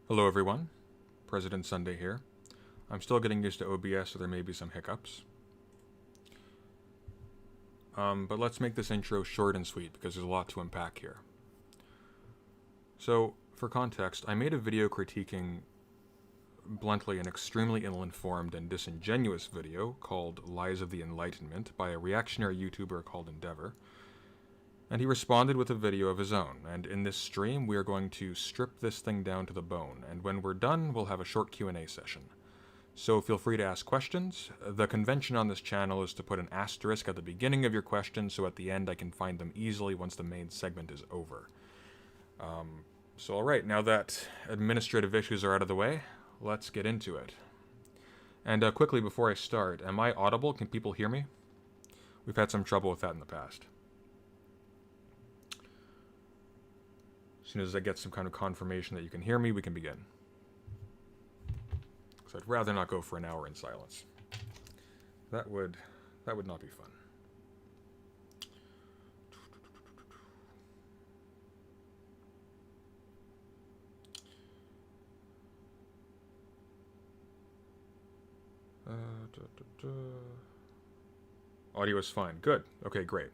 Hello everyone, President Sunday here. I'm still getting used to OBS, so there may be some hiccups. But let's make this intro short and sweet because there's a lot to unpack here. So, for context, I made a video critiquing bluntly an extremely ill-informed and disingenuous video called Lies of the Enlightenment by a reactionary YouTuber called Endeavor. And he responded with a video of his own, and in this stream we are going to strip this thing down to the bone, and when we're done we'll have a short Q&A session. So feel free to ask questions. The convention on this channel is to put an asterisk at the beginning of your question, so at the end I can find them easily once the main segment is over. So alright, now that administrative issues are out of the way, let's get into it. And quickly before I start, am I audible? Can people hear me? We've had some trouble with that in the past. As soon as I get some kind of confirmation that you can hear me, we can begin. So I'd rather not go for an hour in silence. That would not be fun. Audio is fine. Good. Okay, great.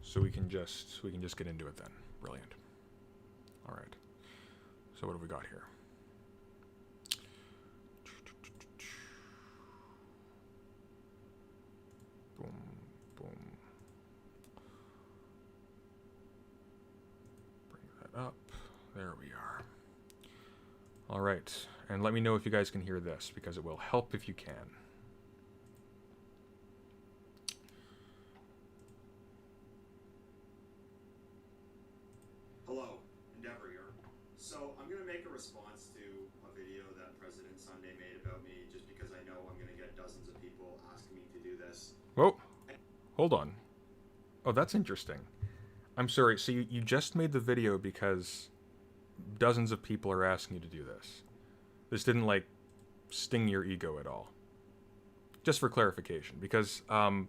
So we can just get into it then. Brilliant. All right. So what have we got here? Boom, boom. Bring that up. There we are. All right. And let me know if you guys can hear this, because it will help if you can. Hello, Endeavor here. So I'm going to make a response to a video that President Sunday made about me just because I know I'm going to get dozens of people asking me to do this. Whoa. Hold on. Oh, that's interesting. I'm sorry, so you just made the video because dozens of people are asking you to do this. This didn't, like, sting your ego at all. Just for clarification, because, oh,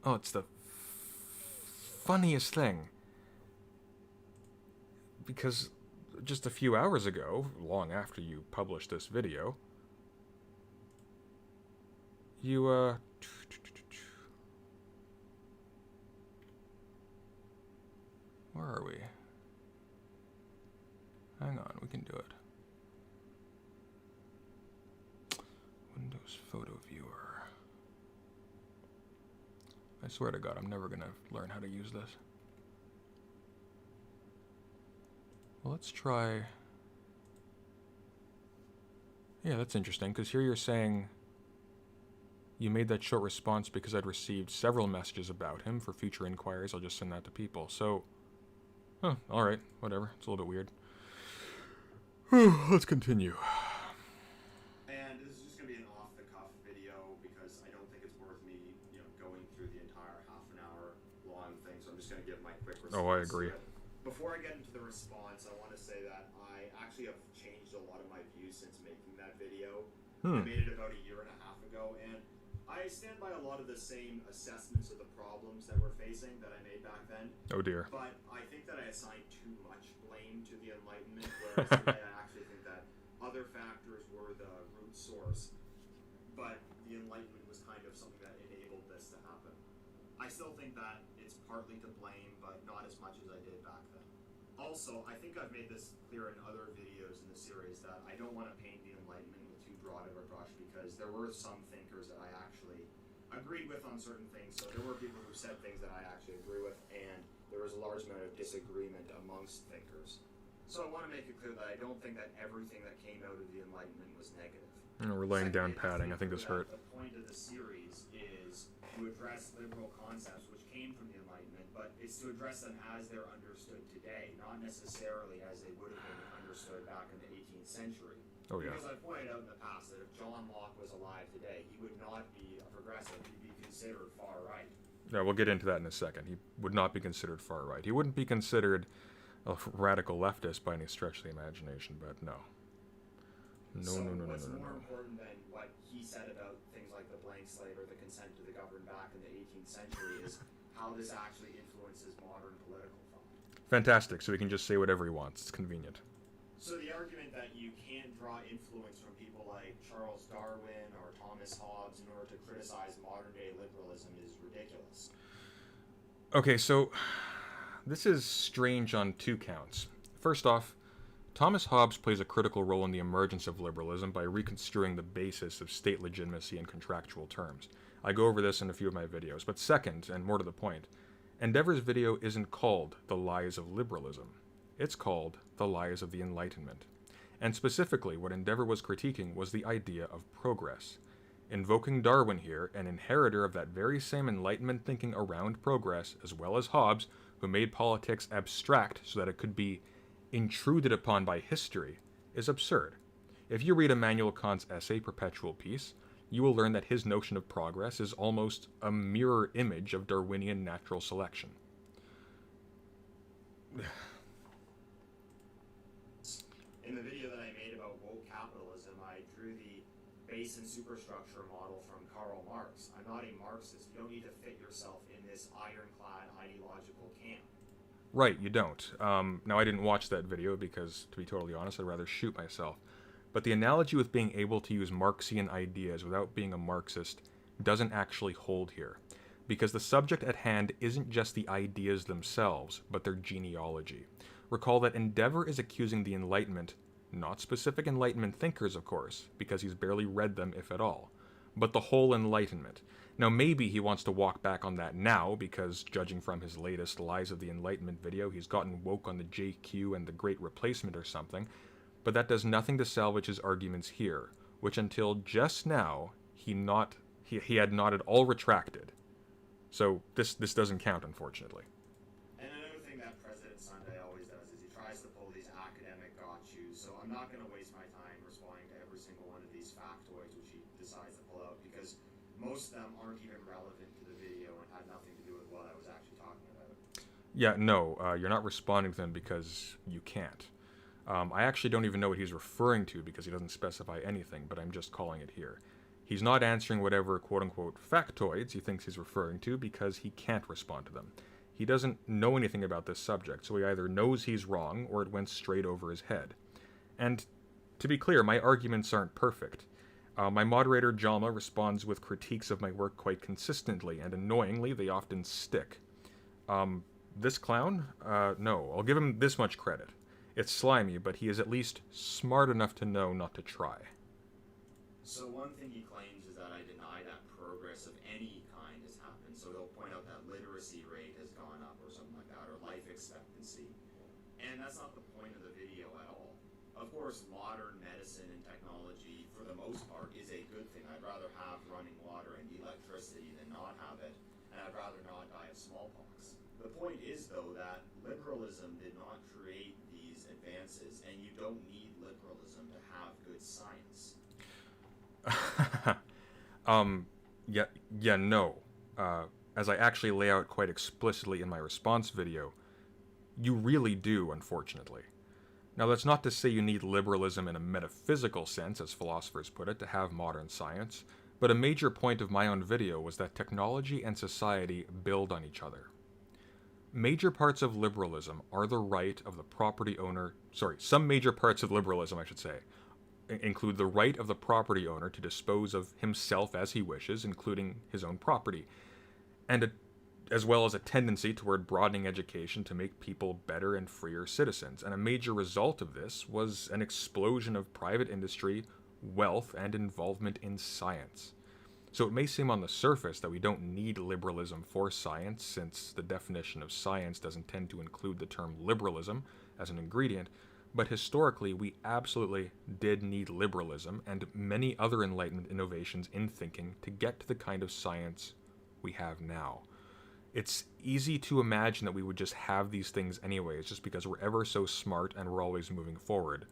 it's the funniest thing. Because just a few hours ago, long after you published this video, you, where are we? Hang on, we can do it. Windows Photo Viewer. I swear to God, I'm never gonna learn how to use this. Well, let's try... Yeah, that's interesting, because here you're saying you made that short response because I'd received several messages about him for future inquiries. I'll just send that to people. So, huh, alright, whatever. It's a little bit weird. Let's continue. And this is just going to be an off-the-cuff video because I don't think it's worth me, going through the entire half an hour long thing. So I'm just going to give my quick response. Oh, I agree. Before I get into the response, I want to say that I actually have changed a lot of my views since making that video. I made it about a year and a half ago, and I stand by a lot of the same assessments of the problems that we're facing that I made back then. Oh dear. But I think that I assigned too much blame to the Enlightenment, whereas today I actually think that other factors were the root source. But the Enlightenment was kind of something that enabled this to happen. I still think that it's partly to blame, but not as much as I did back then. Also, I think I've made this clear in other videos in the series that I don't want to paint the Enlightenment with too broad of a brush because there were some thinkers that I actually agreed with on certain things. So there were people who said things that I actually agree with, and there was a large amount of disagreement amongst thinkers. So I want to make it clear that I don't think that everything that came out of the Enlightenment was negative. We're laying down padding. I think this hurt. The point of the series is to address liberal concepts which came from the Enlightenment, but it's to address them as they're understood today, not necessarily as they would have been understood back in the 18th century. Oh yeah. Because I've pointed out in the past that if John Locke was alive today, he would not be a progressive, he'd be considered far right. Yeah, we'll get into that in a second. He would not be considered far right. He wouldn't be considered a radical leftist by any stretch of the imagination, but no. So what's more important than what he said about things like the blank slate or the consent to the governed back in the 18th century is how this actually influences modern political thought. Fantastic, so he can just say whatever he wants. It's convenient. So the argument that you can't draw influence from people like Charles Darwin or Thomas Hobbes in order to criticize modern-day liberalism is ridiculous. Okay, so this is strange on two counts. First off, Thomas Hobbes plays a critical role in the emergence of liberalism by reconstruing the basis of state legitimacy in contractual terms. I go over this in a few of my videos. But second, and more to the point, Endeavor's video isn't called The Lies of Liberalism. It's called The Lies of the Enlightenment. And specifically, what Endeavor was critiquing was the idea of progress. Invoking Darwin here, an inheritor of that very same Enlightenment thinking around progress, as well as Hobbes, who made politics abstract so that it could be intruded upon by history, is absurd. If you read Immanuel Kant's essay, Perpetual Peace, you will learn that his notion of progress is almost a mirror image of Darwinian natural selection. In the video that I made about woke capitalism, I drew the base and superstructure model from Karl Marx. I'm not a Marxist. You don't need to fit yourself in this ironclad ideological camp. Right, you don't. Now, I didn't watch that video because, to be totally honest, I'd rather shoot myself. But the analogy with being able to use Marxian ideas without being a Marxist doesn't actually hold here. Because the subject at hand isn't just the ideas themselves, but their genealogy. Recall that Endeavor is accusing the Enlightenment, not specific Enlightenment thinkers, of course, because he's barely read them, if at all, but the whole Enlightenment. Now, maybe he wants to walk back on that now, because, judging from his latest Lies of the Enlightenment video, he's gotten woke on the JQ and the Great Replacement or something, but that does nothing to salvage his arguments here, which until just now, he had not at all retracted. So, this doesn't count, unfortunately. And another thing that President Sunday always does is he tries to pull these academic got-yous, so I'm not going to waste my time responding to every single one of these factoids which he decides to pull out, because most of them aren't even relevant to the video and had nothing to do with what I was actually talking about. Yeah, no, you're not responding to them because you can't. I actually don't even know what he's referring to because he doesn't specify anything, but I'm just calling it here. He's not answering whatever quote-unquote factoids he thinks he's referring to because he can't respond to them. He doesn't know anything about this subject, so he either knows he's wrong or it went straight over his head. And to be clear, my arguments aren't perfect. My moderator, Jalma, responds with critiques of my work quite consistently, and annoyingly, they often stick. This clown? No, I'll give him this much credit. It's slimy, but he is at least smart enough to know not to try. So one thing he claims is that I deny that progress of any kind has happened, so he'll point out that literacy rate has gone up or something like that, or life expectancy. And that's not the point of the video at all. Of course, modern medicine and technology, for the most part, is a good thing. I'd rather have running water and electricity than not have it, and I'd rather not die of smallpox. The point is, though, that liberalism did not create these advances, and you don't need liberalism to have good science. No. As I actually lay out quite explicitly in my response video, you really do, unfortunately. Now, that's not to say you need liberalism in a metaphysical sense, as philosophers put it, to have modern science, but a major point of my own video was that technology and society build on each other. Major parts of liberalism are the right of the property owner, some major parts of liberalism, I should say, include the right of the property owner to dispose of himself as he wishes, including his own property, and as well as a tendency toward broadening education to make people better and freer citizens. And a major result of this was an explosion of private industry, wealth, and involvement in science. So it may seem on the surface that we don't need liberalism for science, since the definition of science doesn't tend to include the term liberalism as an ingredient, but historically we absolutely did need liberalism and many other Enlightenment innovations in thinking to get to the kind of science we have now. It's easy to imagine that we would just have these things anyways, just because we're ever so smart and we're always moving forward.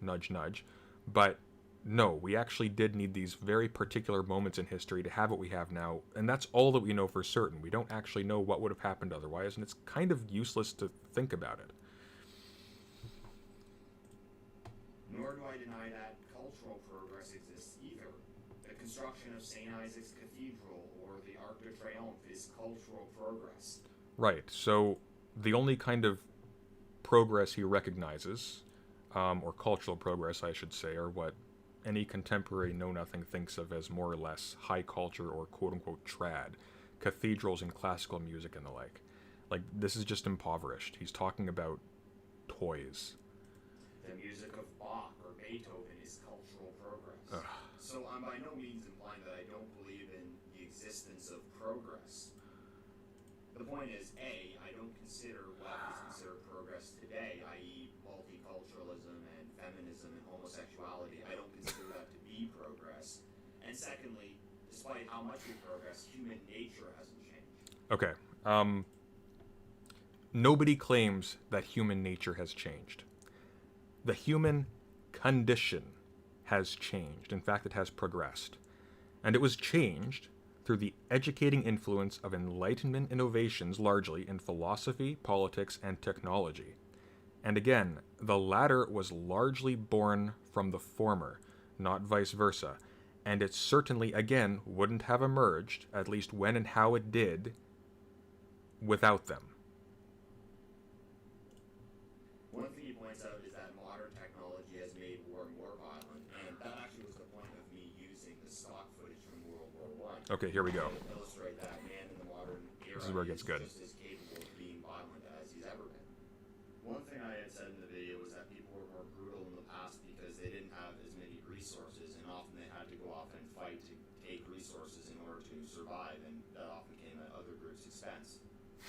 Nudge, nudge. But no, we actually did need these very particular moments in history to have what we have now, and that's all that we know for certain. We don't actually know what would have happened otherwise, and it's kind of useless to think about it. Nor do I deny that cultural progress exists either. The construction of St. Isaac's Cathedral or the Arc de Triomphe is cultural progress. Right, so the only kind of progress he recognizes, or cultural progress, I should say, or what any contemporary know-nothing thinks of as more or less high culture or quote-unquote trad, cathedrals and classical music and the like. Like, this is just impoverished. He's talking about toys. The music of Bach or Beethoven is cultural progress. Ugh. So I'm by no means implying that I don't believe in the existence of progress. The point is, A, I don't consider what is considered progress today, i.e. multiculturalism and feminism and homosexuality, I don't consider that to be progress. And secondly, despite how much we progress, human nature hasn't changed. Okay. Nobody claims that human nature has changed. The human condition has changed. In fact, it has progressed. And it was changed through the educating influence of Enlightenment innovations, largely in philosophy, politics, and technology. And again, the latter was largely born from the former, not vice versa. And it certainly, again, wouldn't have emerged, at least when and how it did, without them. One thing he points out is that modern technology has made war more violent, and that actually was the point of me using the stock footage from World War I. Okay, here we go. To illustrate that man in the modern era This is where it gets good. just as capable of being violent as he's ever been. One thing I had said in the video was that people were more brutal in the past because they didn't have as many resources, and often they had to go off and fight to take resources in order to survive, and that often came at other groups' expense.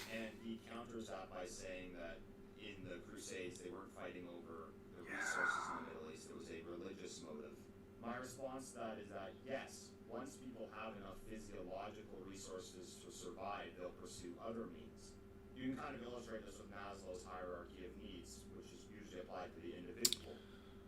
And he counters that by saying that in the Crusades, they weren't fighting over the resources in the Middle East. It was a religious motive. My response to that is that, yes, once people have enough physiological resources to survive, they'll pursue other means. You can kind of illustrate this with Maslow's hierarchy of needs, which is usually applied to the individual.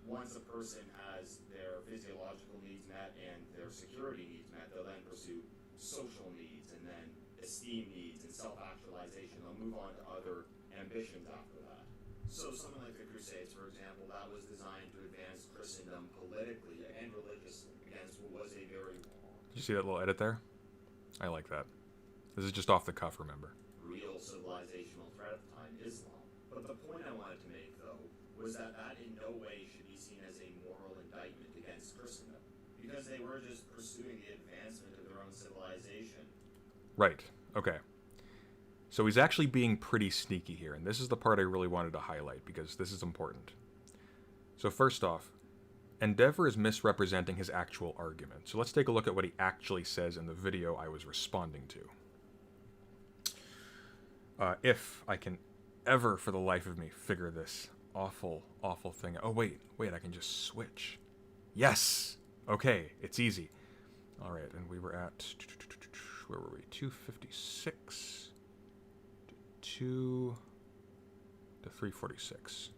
Once a person has their physiological needs met and their security needs met, they'll then pursue social needs and then esteem needs and self-actualization. They'll move on to other ambitions after that. So something like the Crusades, for example, that was designed to advance Christendom politically and religiously against what was a very Did you see that little edit there? I like that. This is just off the cuff, remember. real civilizational threat at the time, Islam. But the point I wanted to make, though, was that that in no way should be seen as a moral indictment against Christendom, because they were just pursuing the advancement of their own civilization. Right. Okay. So he's actually being pretty sneaky here, and this is the part I really wanted to highlight, because this is important. So first off, Endeavor is misrepresenting his actual argument. So let's take a look at what he actually says in the video I was responding to. If I can ever, for the life of me, figure this awful, awful thing. Oh, wait, I can just switch. Yes! Okay, it's easy. All right, and we were at, where were we? 256 to 346.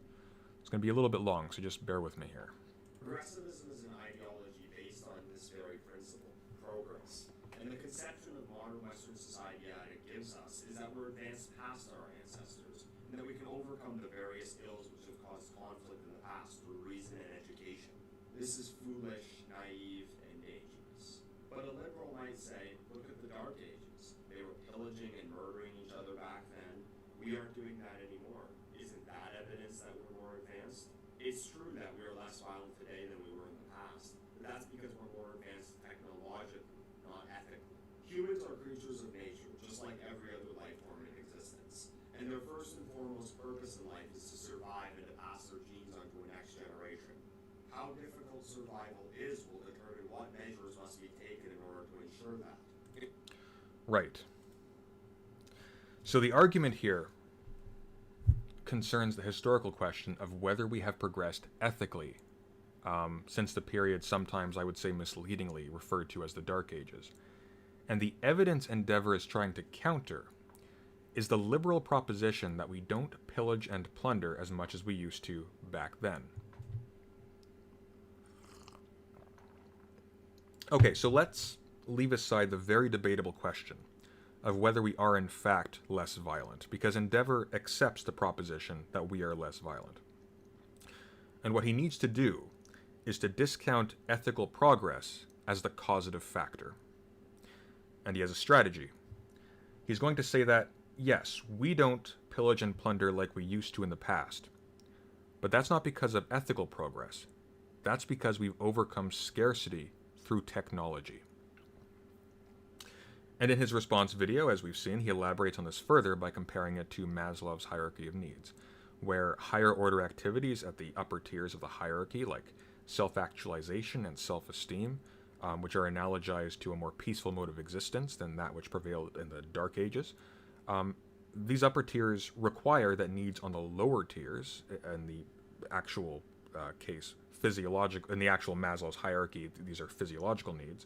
It's going to be a little bit long, so just bear with me here. Progressivism is an ideology based on this very principle, progress. And the conception of modern Western society that it gives us is that we're advanced past our ancestors, and that we can overcome the various ills which have caused conflict in the past through reason and education. This is foolish, naive, and dangerous. But a liberal might say, look at the Dark Ages. They were pillaging and murdering each other back then. We aren't doing that anymore. Isn't that evidence that we're more advanced? It's true that we are less violent today than we were in the past, but that's because we're more advanced technologically, not ethically. Humans are creatures of nature, just like every other life form in existence. And their first and foremost purpose in life is to survive and to pass their genes on to a next generation. How difficult survival is will determine what measures must be taken in order to ensure that. Right. So the argument here concerns the historical question of whether we have progressed ethically since the period sometimes I would say misleadingly referred to as the Dark Ages. And the evidence Endeavor is trying to counter is the liberal proposition that we don't pillage and plunder as much as we used to back then. Okay, so let's leave aside the very debatable question of whether we are in fact less violent, because Endeavor accepts the proposition that we are less violent. And what he needs to do is to discount ethical progress as the causative factor. And he has a strategy. He's going to say that, yes, we don't pillage and plunder like we used to in the past. But that's not because of ethical progress. That's because we've overcome scarcity through technology. And in his response video, as we've seen, he elaborates on this further by comparing it to Maslow's hierarchy of needs, where higher order activities at the upper tiers of the hierarchy, like self-actualization and self-esteem, which are analogized to a more peaceful mode of existence than that which prevailed in the Dark Ages, these upper tiers require that needs on the lower tiers, in the actual case, in the actual Maslow's hierarchy, these are physiological needs,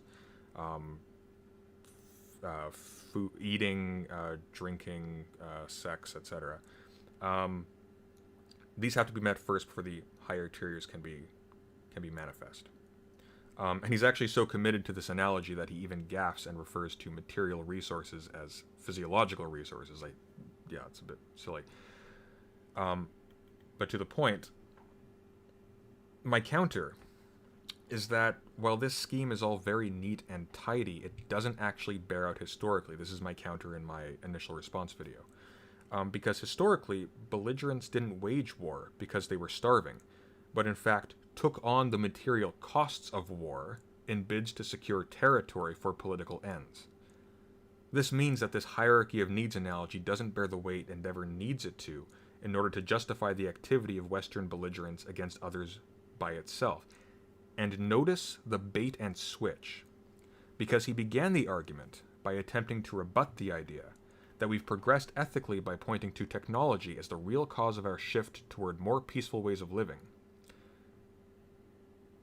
food, eating, drinking, sex, etc. These have to be met first before the higher tiers can be manifest. And he's actually so committed to this analogy that he even gaffes and refers to material resources as physiological resources. Yeah, it's a bit silly. But to the point, my counter is that while this scheme is all very neat and tidy, it doesn't actually bear out historically. This is my counter in my initial response video. Because historically, belligerents didn't wage war because they were starving, but in fact took on the material costs of war in bids to secure territory for political ends. This means that this hierarchy of needs analogy doesn't bear the weight Endeavor needs it to in order to justify the activity of Western belligerents against others by itself. And notice the bait and switch, because he began the argument by attempting to rebut the idea that we've progressed ethically by pointing to technology as the real cause of our shift toward more peaceful ways of living.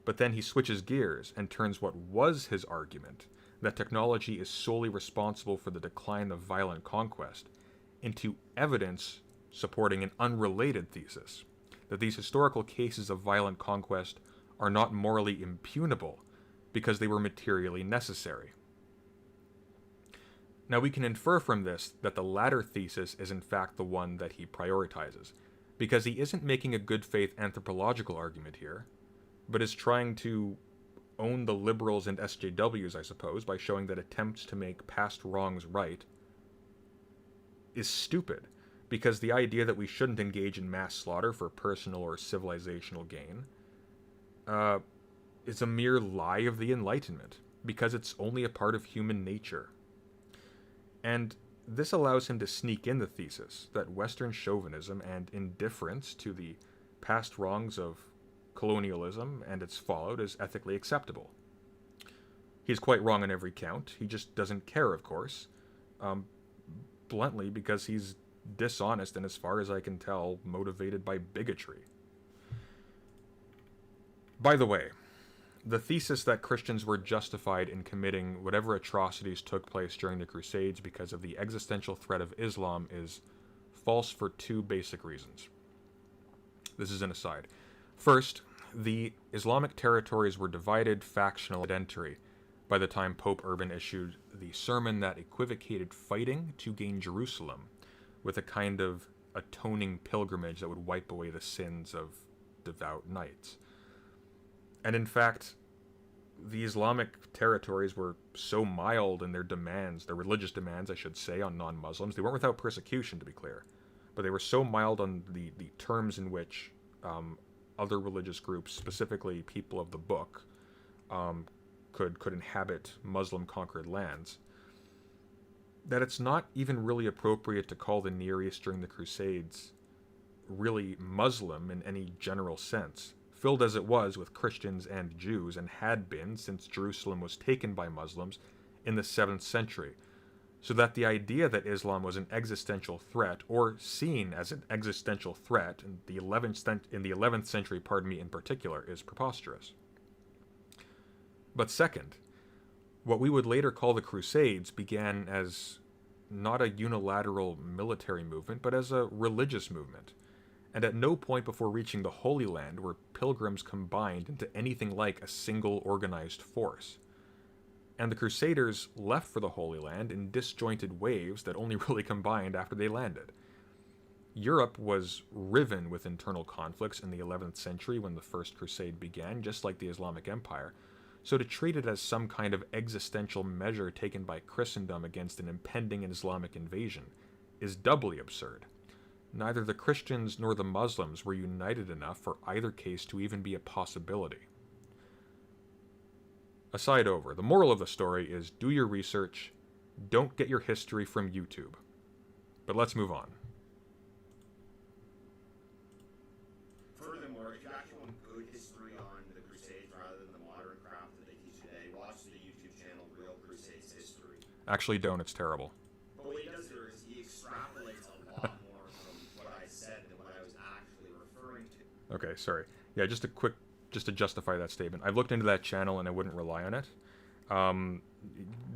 But then he switches gears and turns what was his argument, that technology is solely responsible for the decline of violent conquest, into evidence supporting an unrelated thesis, that these historical cases of violent conquest are not morally impugnable because they were materially necessary. Now we can infer from this that the latter thesis is in fact the one that he prioritizes, because he isn't making a good faith anthropological argument here, but is trying to own the liberals and SJWs, I suppose, by showing that attempts to make past wrongs right is stupid, because the idea that we shouldn't engage in mass slaughter for personal or civilizational gain is a mere lie of the Enlightenment, because it's only a part of human nature. And this allows him to sneak in the thesis that Western chauvinism and indifference to the past wrongs of colonialism and its fallout is ethically acceptable. He's quite wrong on every count. He just doesn't care, of course, bluntly, because he's dishonest and, as far as I can tell, motivated by bigotry. By the way, the thesis that Christians were justified in committing whatever atrocities took place during the Crusades because of the existential threat of Islam is false for two basic reasons. This is an aside. First, the Islamic territories were divided, factional, and identity by the time Pope Urban issued the sermon that equivocated fighting to gain Jerusalem with a kind of atoning pilgrimage that would wipe away the sins of devout knights. And in fact, the Islamic territories were so mild in their demands, their religious demands, I should say, on non-Muslims. They weren't without persecution, to be clear, but they were so mild on the terms in which other religious groups, specifically people of the book, could inhabit Muslim-conquered lands, that it's not even really appropriate to call the Near East during the Crusades really Muslim in any general sense, filled as it was with Christians and Jews, and had been since Jerusalem was taken by Muslims in the 7th century, so that the idea that Islam was an existential threat, or seen as an existential threat in the 11th century, in particular, is preposterous. But second, what we would later call the Crusades began as not a unilateral military movement, but as a religious movement, and at no point before reaching the Holy Land were pilgrims combined into anything like a single organized force. And the Crusaders left for the Holy Land in disjointed waves that only really combined after they landed. Europe was riven with internal conflicts in the 11th century when the First Crusade began, just like the Islamic Empire, so to treat it as some kind of existential measure taken by Christendom against an impending Islamic invasion is doubly absurd, Neither the Christians nor the Muslims were united enough for either case to even be a possibility. Aside over, the moral of the story is do your research, don't get your history from YouTube. But let's move on. Furthermore, if you actually want good history on the Crusades rather than the modern crap that they teach today, watch the YouTube channel Real Crusades History. Actually, don't. It's terrible. But what he does here is he extrapolates a lot more from what I said than what I was actually referring to. Okay, sorry. Yeah, just to justify that statement. I've looked into that channel and I wouldn't rely on it.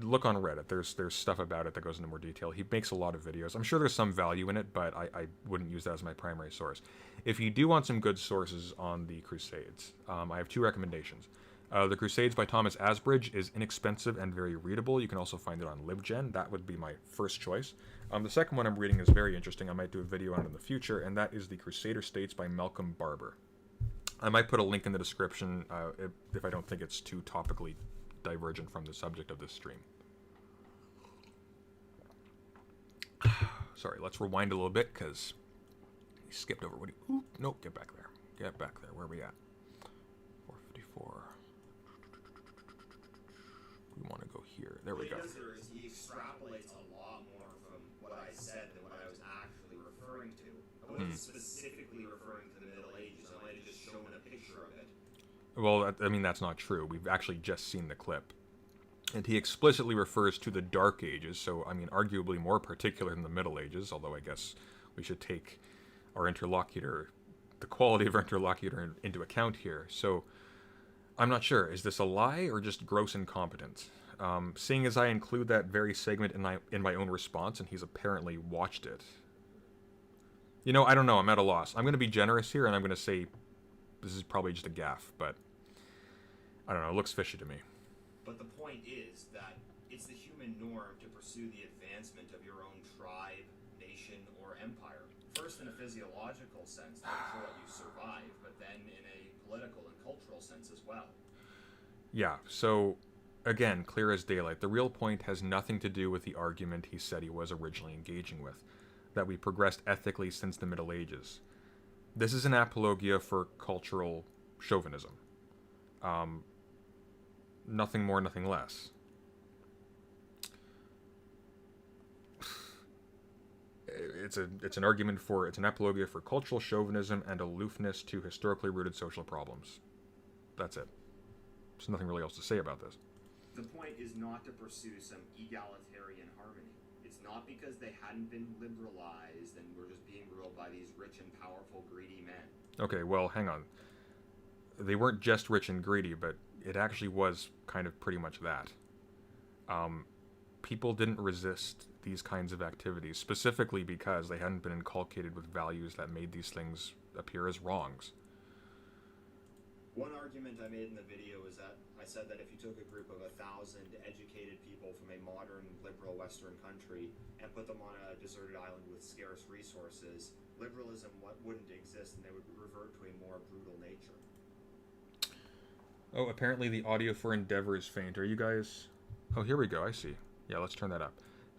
Look on Reddit. There's stuff about it that goes into more detail. He makes a lot of videos. I'm sure there's some value in it, but I wouldn't use that as my primary source. If you do want some good sources on the Crusades, I have two recommendations. The Crusades by Thomas Asbridge is inexpensive and very readable. You can also find it on LibGen. That would be my first choice. The second one I'm reading is very interesting. I might do a video on it in the future, and that is The Crusader States by Malcolm Barber. I might put a link in the description if I don't think it's too topically divergent from the subject of this stream. Sorry, let's rewind a little bit because he skipped over. Nope, get back there. Get back there. Where are we at? 454. We want to go here. There we go. What he does here is he extrapolates a lot more from what I said than what I was actually referring to. I wasn't specifically referring to the Middle Ages. I might have just shown a picture of it. Well, I mean, that's not true. We've actually just seen the clip. And he explicitly refers to the Dark Ages, so, I mean, arguably more particular than the Middle Ages, although I guess we should take our interlocutor, the quality of our interlocutor into account here. So, I'm not sure. Is this a lie or just gross incompetence? Seeing as I include that very segment in my own response, and he's apparently watched it. You know, I don't know. I'm at a loss. I'm going to be generous here, and I'm going to say this is probably just a gaffe, but I don't know. It looks fishy to me. But the point is that it's the human norm to pursue the advancement of your own tribe, nation, or empire. First in a physiological sense to ensure that you survive, but then in a political and cultural sense as well. Yeah, so, again, clear as daylight. The real point has nothing to do with the argument he said he was originally engaging with, that we progressed ethically since the Middle Ages. This is an apologia for cultural chauvinism. Nothing more, nothing less. It's an argument for, it's an apologia for cultural chauvinism and aloofness to historically rooted social problems. That's it. There's nothing really else to say about this. The point is not to pursue some egalitarian harmony. It's not because they hadn't been liberalized and were just being ruled by these rich and powerful, greedy men. Okay, well, hang on. They weren't just rich and greedy, but it actually was kind of pretty much that. People didn't resist these kinds of activities, specifically because they hadn't been inculcated with values that made these things appear as wrongs. One argument I made in the video is that I said that if you took a group of 1,000 educated people from a modern, liberal Western country and put them on a deserted island with scarce resources, liberalism wouldn't exist and they would revert to a more brutal nature. Oh, apparently the audio for Endeavor is faint. Are you guys... Oh, here we go. I see. Yeah, let's turn that up.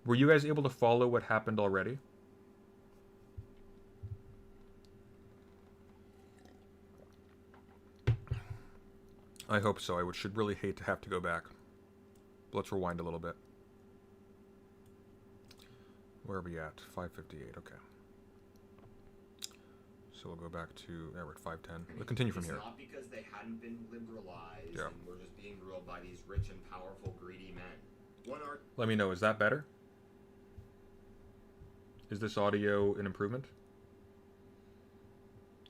Were you guys able to follow what happened already? I hope so. I should really hate to have to go back. Let's rewind a little bit. Where are we at? 5:58. Okay. So we'll go back to... Yeah, we're at 5:10. We'll continue from here. It's not because they hadn't been liberalized Yeah. and were just being ruled by these rich and powerful, greedy men. Let me know. Is that better? Is this audio an improvement?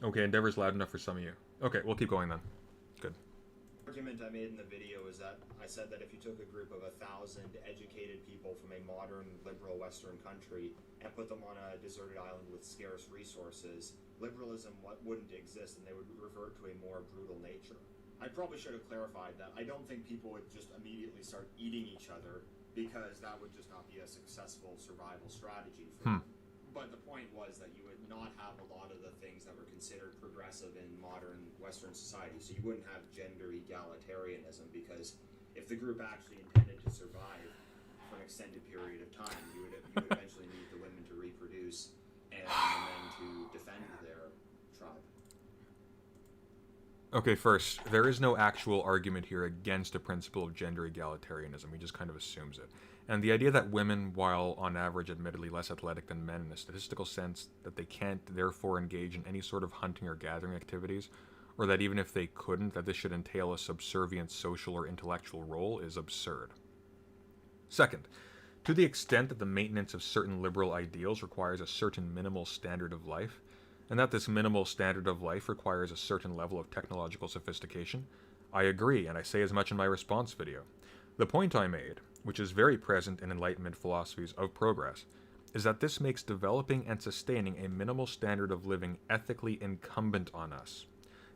Okay, Endeavor's loud enough for some of you. Okay, we'll keep going then. Good. The argument I made in the video is that I said that if you took a group of 1,000 educated people from a modern, liberal Western country and put them on a deserted island with scarce resources, liberalism wouldn't exist and they would revert to a more brutal nature. I probably should have clarified that I don't think people would just immediately start eating each other because that would just not be a successful survival strategy for them. But the point was that you would not have a lot of the things that were considered progressive in modern Western society. So you wouldn't have gender egalitarianism because if the group actually intended to survive for an extended period of time, you would eventually need the women to reproduce and the men to defend their tribe. Okay, first, there is no actual argument here against a principle of gender egalitarianism. He just kind of assumes it. And the idea that women, while on average admittedly less athletic than men in a statistical sense, that they can't therefore engage in any sort of hunting or gathering activities, or that even if they couldn't, that this should entail a subservient social or intellectual role, is absurd. Second, to the extent that the maintenance of certain liberal ideals requires a certain minimal standard of life, and that this minimal standard of life requires a certain level of technological sophistication, I agree, and I say as much in my response video. The point I made, which is very present in Enlightenment philosophies of progress, is that this makes developing and sustaining a minimal standard of living ethically incumbent on us.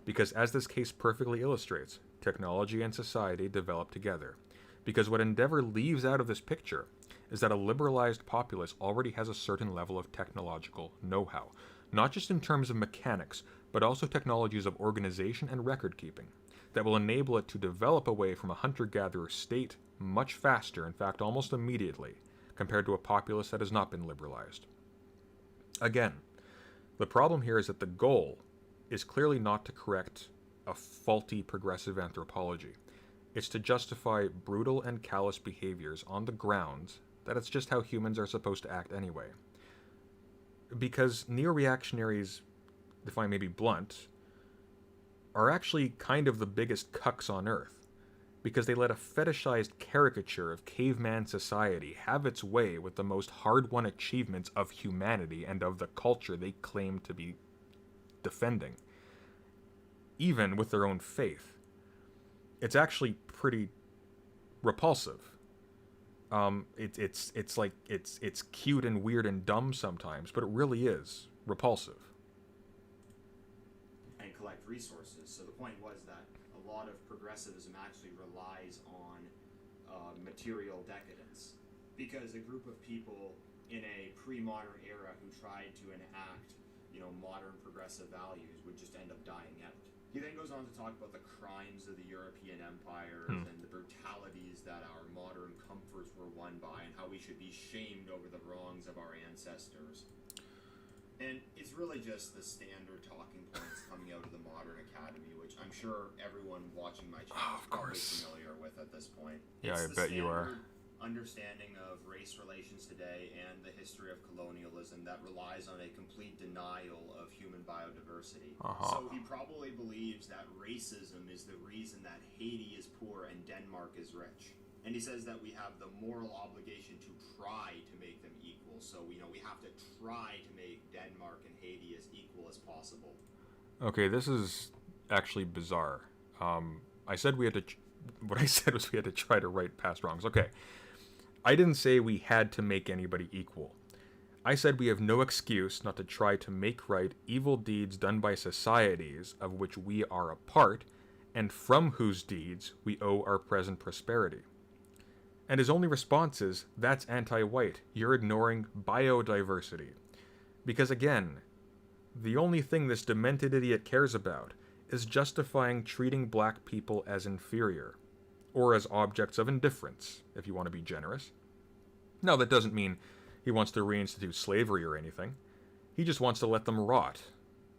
Because as this case perfectly illustrates, technology and society develop together. Because what Endeavor leaves out of this picture is that a liberalized populace already has a certain level of technological know-how, not just in terms of mechanics, but also technologies of organization and record-keeping, that will enable it to develop away from a hunter-gatherer state much faster, in fact almost immediately, compared to a populace that has not been liberalized. Again, the problem here is that the goal is clearly not to correct a faulty progressive anthropology. It's to justify brutal and callous behaviors on the grounds that it's just how humans are supposed to act anyway. Because neo-reactionaries, if I may be blunt, are actually kind of the biggest cucks on Earth, because they let a fetishized caricature of caveman society have its way with the most hard-won achievements of humanity and of the culture they claim to be defending, even with their own faith. It's actually pretty repulsive. It's cute and weird and dumb sometimes, but it really is repulsive. And collect resources. So the point was that a lot of progressivism actually relies on material decadence, because a group of people in a pre-modern era who tried to enact, modern progressive values would just end up dying out. He then goes on to talk about the crimes of the European empires and the brutalities that our modern comforts were won by, and how we should be shamed over the wrongs of our ancestors. And it's really just the standard talking points coming out of the modern academy, which I'm sure everyone watching my channel is probably familiar with at this point. Yeah, I bet you are. Understanding of race relations today and the history of colonialism that relies on a complete denial of human biodiversity. So he probably believes that racism is the reason that Haiti is poor and Denmark is rich. And he says that we have the moral obligation to try to make them equal. So, we have to try to make Denmark and Haiti as equal as possible. Okay, this is actually bizarre. I said we had to... What I said was we had to try to right past wrongs. Okay. I didn't say we had to make anybody equal. I said we have no excuse not to try to make right evil deeds done by societies of which we are a part, and from whose deeds we owe our present prosperity. And his only response is, that's anti-white. You're ignoring biodiversity. Because again, the only thing this demented idiot cares about is justifying treating black people as inferior, or as objects of indifference, if you want to be generous. Now, that doesn't mean he wants to reinstitute slavery or anything. He just wants to let them rot,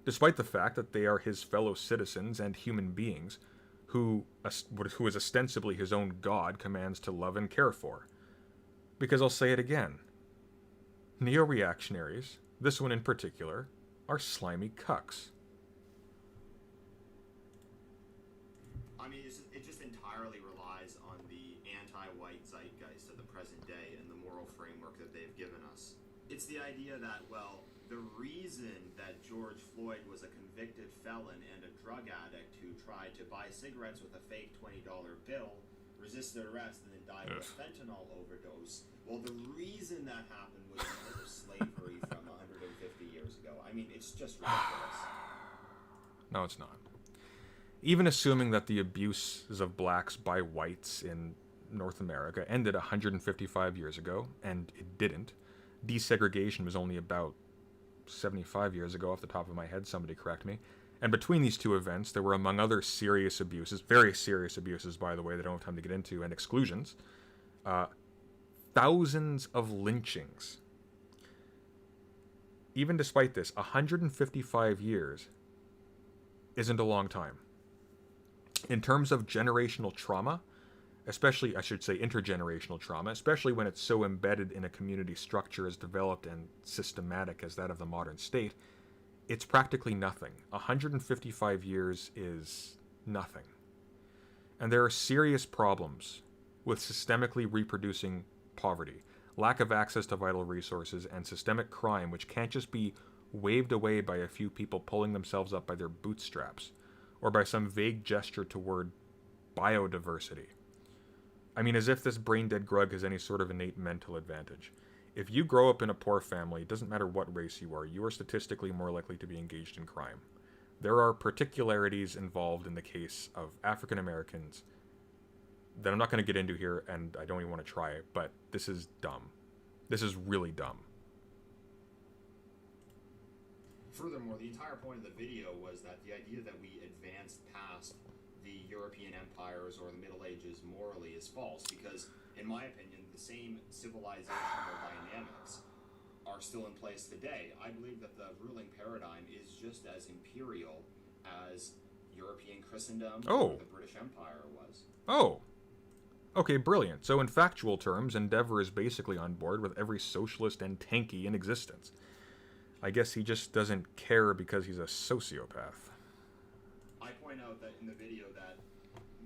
despite the fact that they are his fellow citizens and human beings, who is ostensibly his own god commands to love and care for. Because I'll say it again, neo-reactionaries, this one in particular, are slimy cucks. I mean, it just entirely relies on the anti-white zeitgeist of the present day and the moral framework that they've given us. It's the idea that, the reason that George Floyd was a convicted felon and a drug addict who tried to buy cigarettes with a fake $20 bill, resisted arrest, and then died of a fentanyl overdose, the reason that happened was because of slavery from 150 years ago. I mean, it's just ridiculous. No, it's not. Even assuming that the abuses of blacks by whites in North America ended 155 years ago, and it didn't. Desegregation was only about 75 years ago, off the top of my head, somebody correct me. And between these two events, there were, among other serious abuses, very serious abuses, by the way, that I don't have time to get into, and exclusions, thousands of lynchings. even despite this, 155 years isn't a long time. In terms of generational trauma, especially, I should say, intergenerational trauma, especially when it's so embedded in a community structure as developed and systematic as that of the modern state, it's practically nothing. 155 years is nothing. And there are serious problems with systemically reproducing poverty, lack of access to vital resources, and systemic crime, which can't just be waved away by a few people pulling themselves up by their bootstraps, or by some vague gesture toward biodiversity. I mean, as if this brain-dead grug has any sort of innate mental advantage. If you grow up in a poor family, it doesn't matter what race you are statistically more likely to be engaged in crime. There are particularities involved in the case of African Americans that I'm not going to get into here, and I don't even want to try it, but this is dumb. This is really dumb. Furthermore, the entire point of the video was that the idea that we advanced past the European empires or the Middle Ages morally is false, because, in my opinion, the same civilizational dynamics are still in place today. I believe that the ruling paradigm is just as imperial as European Christendom or the British Empire was. Oh. Okay, brilliant. So in factual terms, Endeavor is basically on board with every socialist and tanky in existence. I guess he just doesn't care because he's a sociopath. I point out that in the video that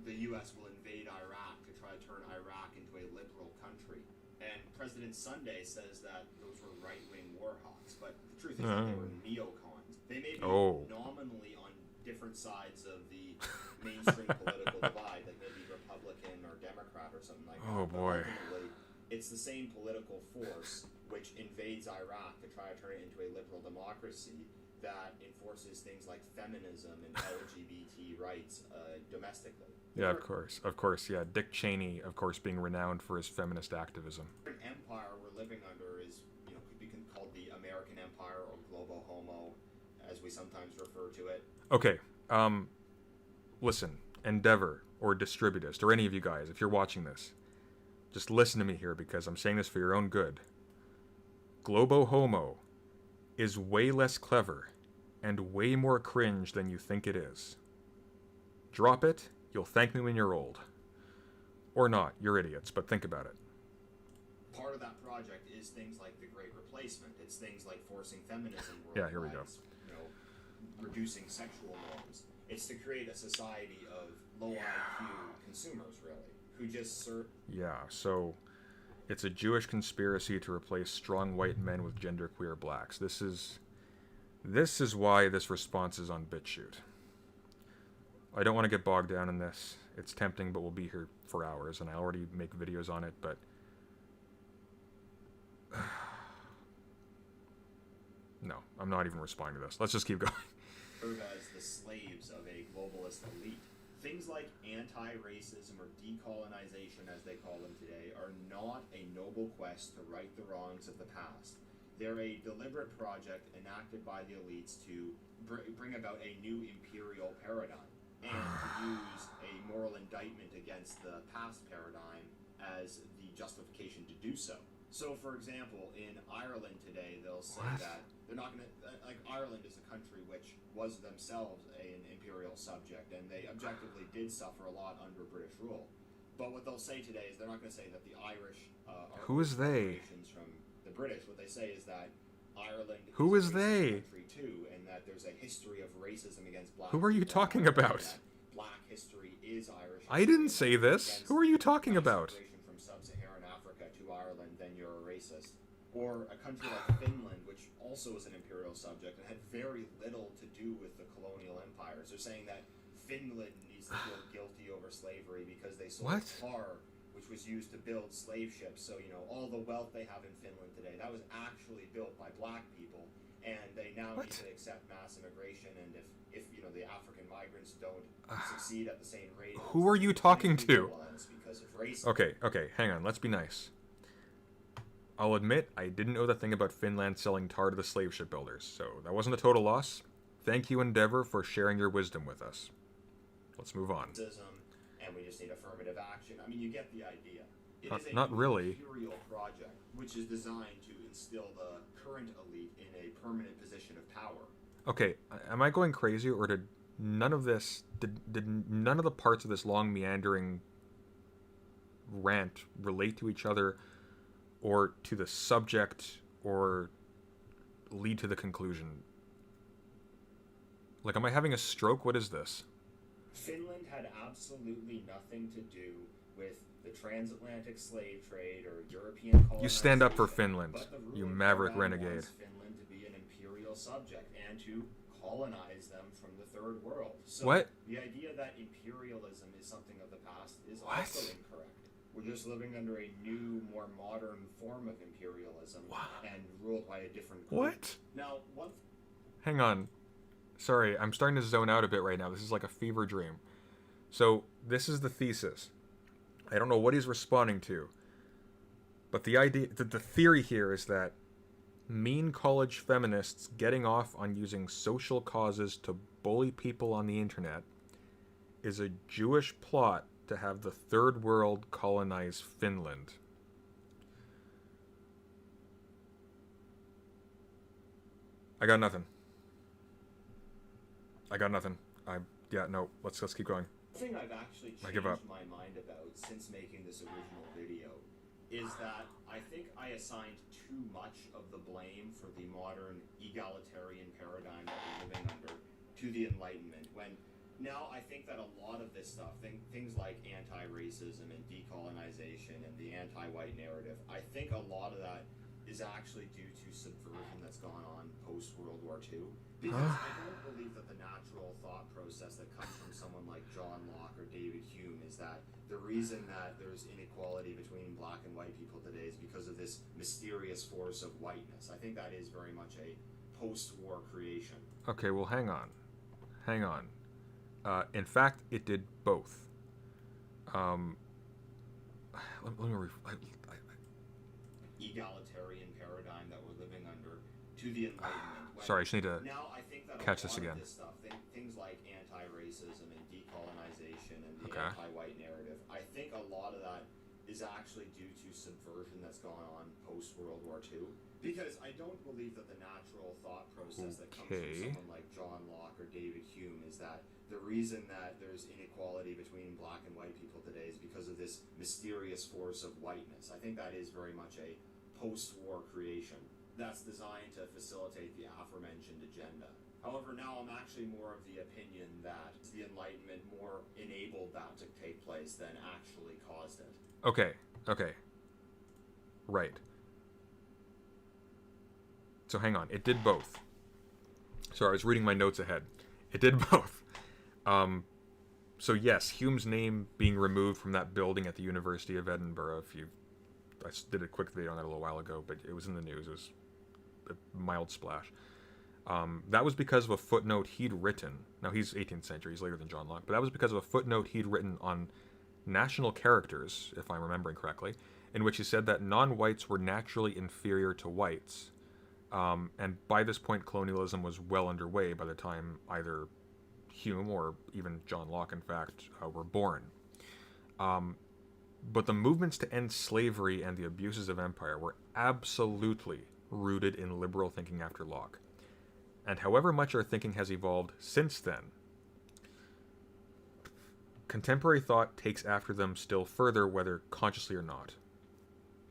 the U.S. will invade Iraq to try to turn Iraq into a liberal country. And President Sunday says that those were right-wing war hawks, but the truth is that they were neocons. They may be nominally on different sides of the mainstream political divide, like maybe Republican or Democrat or something like that. Oh boy. But ultimately, it's the same political force which invades Iraq to try to turn it into a liberal democracy that enforces things like feminism and LGBT rights domestically. Yeah, of course, yeah. Dick Cheney, of course, being renowned for his feminist activism. The empire we're living under is, could be called the American Empire or Globo Homo, as we sometimes refer to it. Okay, listen, Endeavor or Distributist or any of you guys, if you're watching this, just listen to me here because I'm saying this for your own good. Globo Homo is way less clever and way more cringe than you think it is. Drop it, you'll thank me when you're old. Or not, you're idiots, but think about it. Part of that project is things like the Great Replacement. It's things like forcing feminism worldwide. Yeah, here we go. Reducing sexual norms. It's to create a society of low IQ consumers, really, who just serve. Yeah, so it's a Jewish conspiracy to replace strong white men with genderqueer blacks. This is why this response is on BitChute. I don't want to get bogged down in this. It's tempting, but we'll be here for hours, and I already make videos on it, but no, I'm not even responding to this. Let's just keep going. As the slaves of a globalist elite. Things like anti-racism or decolonization, as they call them today, are not a noble quest to right the wrongs of the past. They're a deliberate project enacted by the elites to bring about a new imperial paradigm and to use a moral indictment against the past paradigm as the justification to do so. So, for example, in Ireland today, they'll say that they're not going to... Like, Ireland is a country which was themselves an imperial subject, and they objectively did suffer a lot under British rule. But what they'll say today is they're not going to say that the Irish are... Who is they? ...from the British. What they say is that Ireland Who is they? ...country too, and that there's a history of racism against black Who are you talking about? Black history is Irish. I didn't say this. Who are you talking about? From sub-Saharan Africa to Ireland, then you're a racist. Or a country like Finland, which also is an imperial subject and had very little to do with the colonial empires. They're saying that Finland needs to feel guilty over slavery because they sold a car which was used to build slave ships. So, all the wealth they have in Finland today, that was actually built by black people, and they now need to accept mass immigration, and if the African migrants don't succeed at the same rate... Who are you talking to? Because of racism. Okay, hang on, let's be nice. I'll admit, I didn't know the thing about Finland selling tar to the slave shipbuilders, so that wasn't a total loss. Thank you, Endeavor, for sharing your wisdom with us. Let's move on. And we just need affirmative action. I mean, you get the idea. It is a Not new really. imperial project, which is designed to instill the current elite in a permanent position of power. Okay, am I going crazy, or did none of this, did none of the parts of this long meandering rant relate to each other, or to the subject, or lead to the conclusion? Like, am I having a stroke? What is this? Finland had absolutely nothing to do with the transatlantic slave trade or European colonization. You stand up for Finland, but the you ruling maverick paradigm renegade. wants Finland to be an imperial subject and to colonize them from the third world. So What? the idea that imperialism is something of the past is What? also incorrect. We're just living under a new, more modern form of imperialism and ruled by a different group. What? Now, Hang on. Sorry, I'm starting to zone out a bit right now. This is like a fever dream. So, this is the thesis. I don't know what he's responding to. But the theory here is that mean college feminists getting off on using social causes to bully people on the internet is a Jewish plot to have the third world colonize Finland. I got nothing. No, let's keep going. The thing I've actually I give up. changed my mind about since making this original video is that I think I assigned too much of the blame for the modern egalitarian paradigm that we're living under to the Enlightenment, when now I think that a lot of this stuff, things like anti-racism and decolonization and the anti-white narrative, I think a lot of that is actually due to subversion that's gone on post-World War II. Because I don't believe that the natural thought process that comes from someone like John Locke or David Hume is that the reason that there's inequality between black and white people today is because of this mysterious force of whiteness. I think that is very much a post-war creation. Okay, well, hang on. In fact, it did both. Egalitarian paradigm that we're living under to the Enlightenment. Sorry, I just need to now I think that catch this again. This stuff, things like anti-racism and decolonization and the Okay. anti-white narrative, I think a lot of that is actually due to subversion that's gone on post-World War II. Because I don't believe that the natural thought process that comes from someone like John Locke or David Hume is that the reason that there's inequality between black and white people today is because of this mysterious force of whiteness. I think that is very much a post-war creation that's designed to facilitate the aforementioned agenda. However, now I'm actually more of the opinion that the Enlightenment more enabled that to take place than actually caused it. Okay. Right. So hang on. It did both. Sorry, I was reading my notes ahead. It did both. So yes, Hume's name being removed from that building at the University of Edinburgh, I did a quick video on that a little while ago, but it was in the news. It was a mild splash. That was because of a footnote he'd written. Now, he's 18th century, he's later than John Locke, but that was because of a footnote he'd written on national characters, if I'm remembering correctly, in which he said that non-whites were naturally inferior to whites. And by this point, colonialism was well underway by the time either Hume or even John Locke, in fact, were born. But the movements to end slavery and the abuses of empire were absolutely rooted in liberal thinking after Locke. And however much our thinking has evolved since then, contemporary thought takes after them still further, whether consciously or not.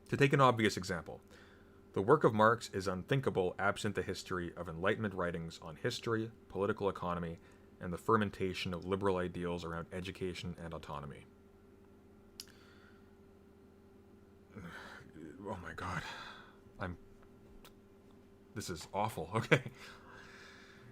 To take an obvious example, the work of Marx is unthinkable absent the history of Enlightenment writings on history, political economy, and the fermentation of liberal ideals around education and autonomy. Oh my god. This is awful. Okay.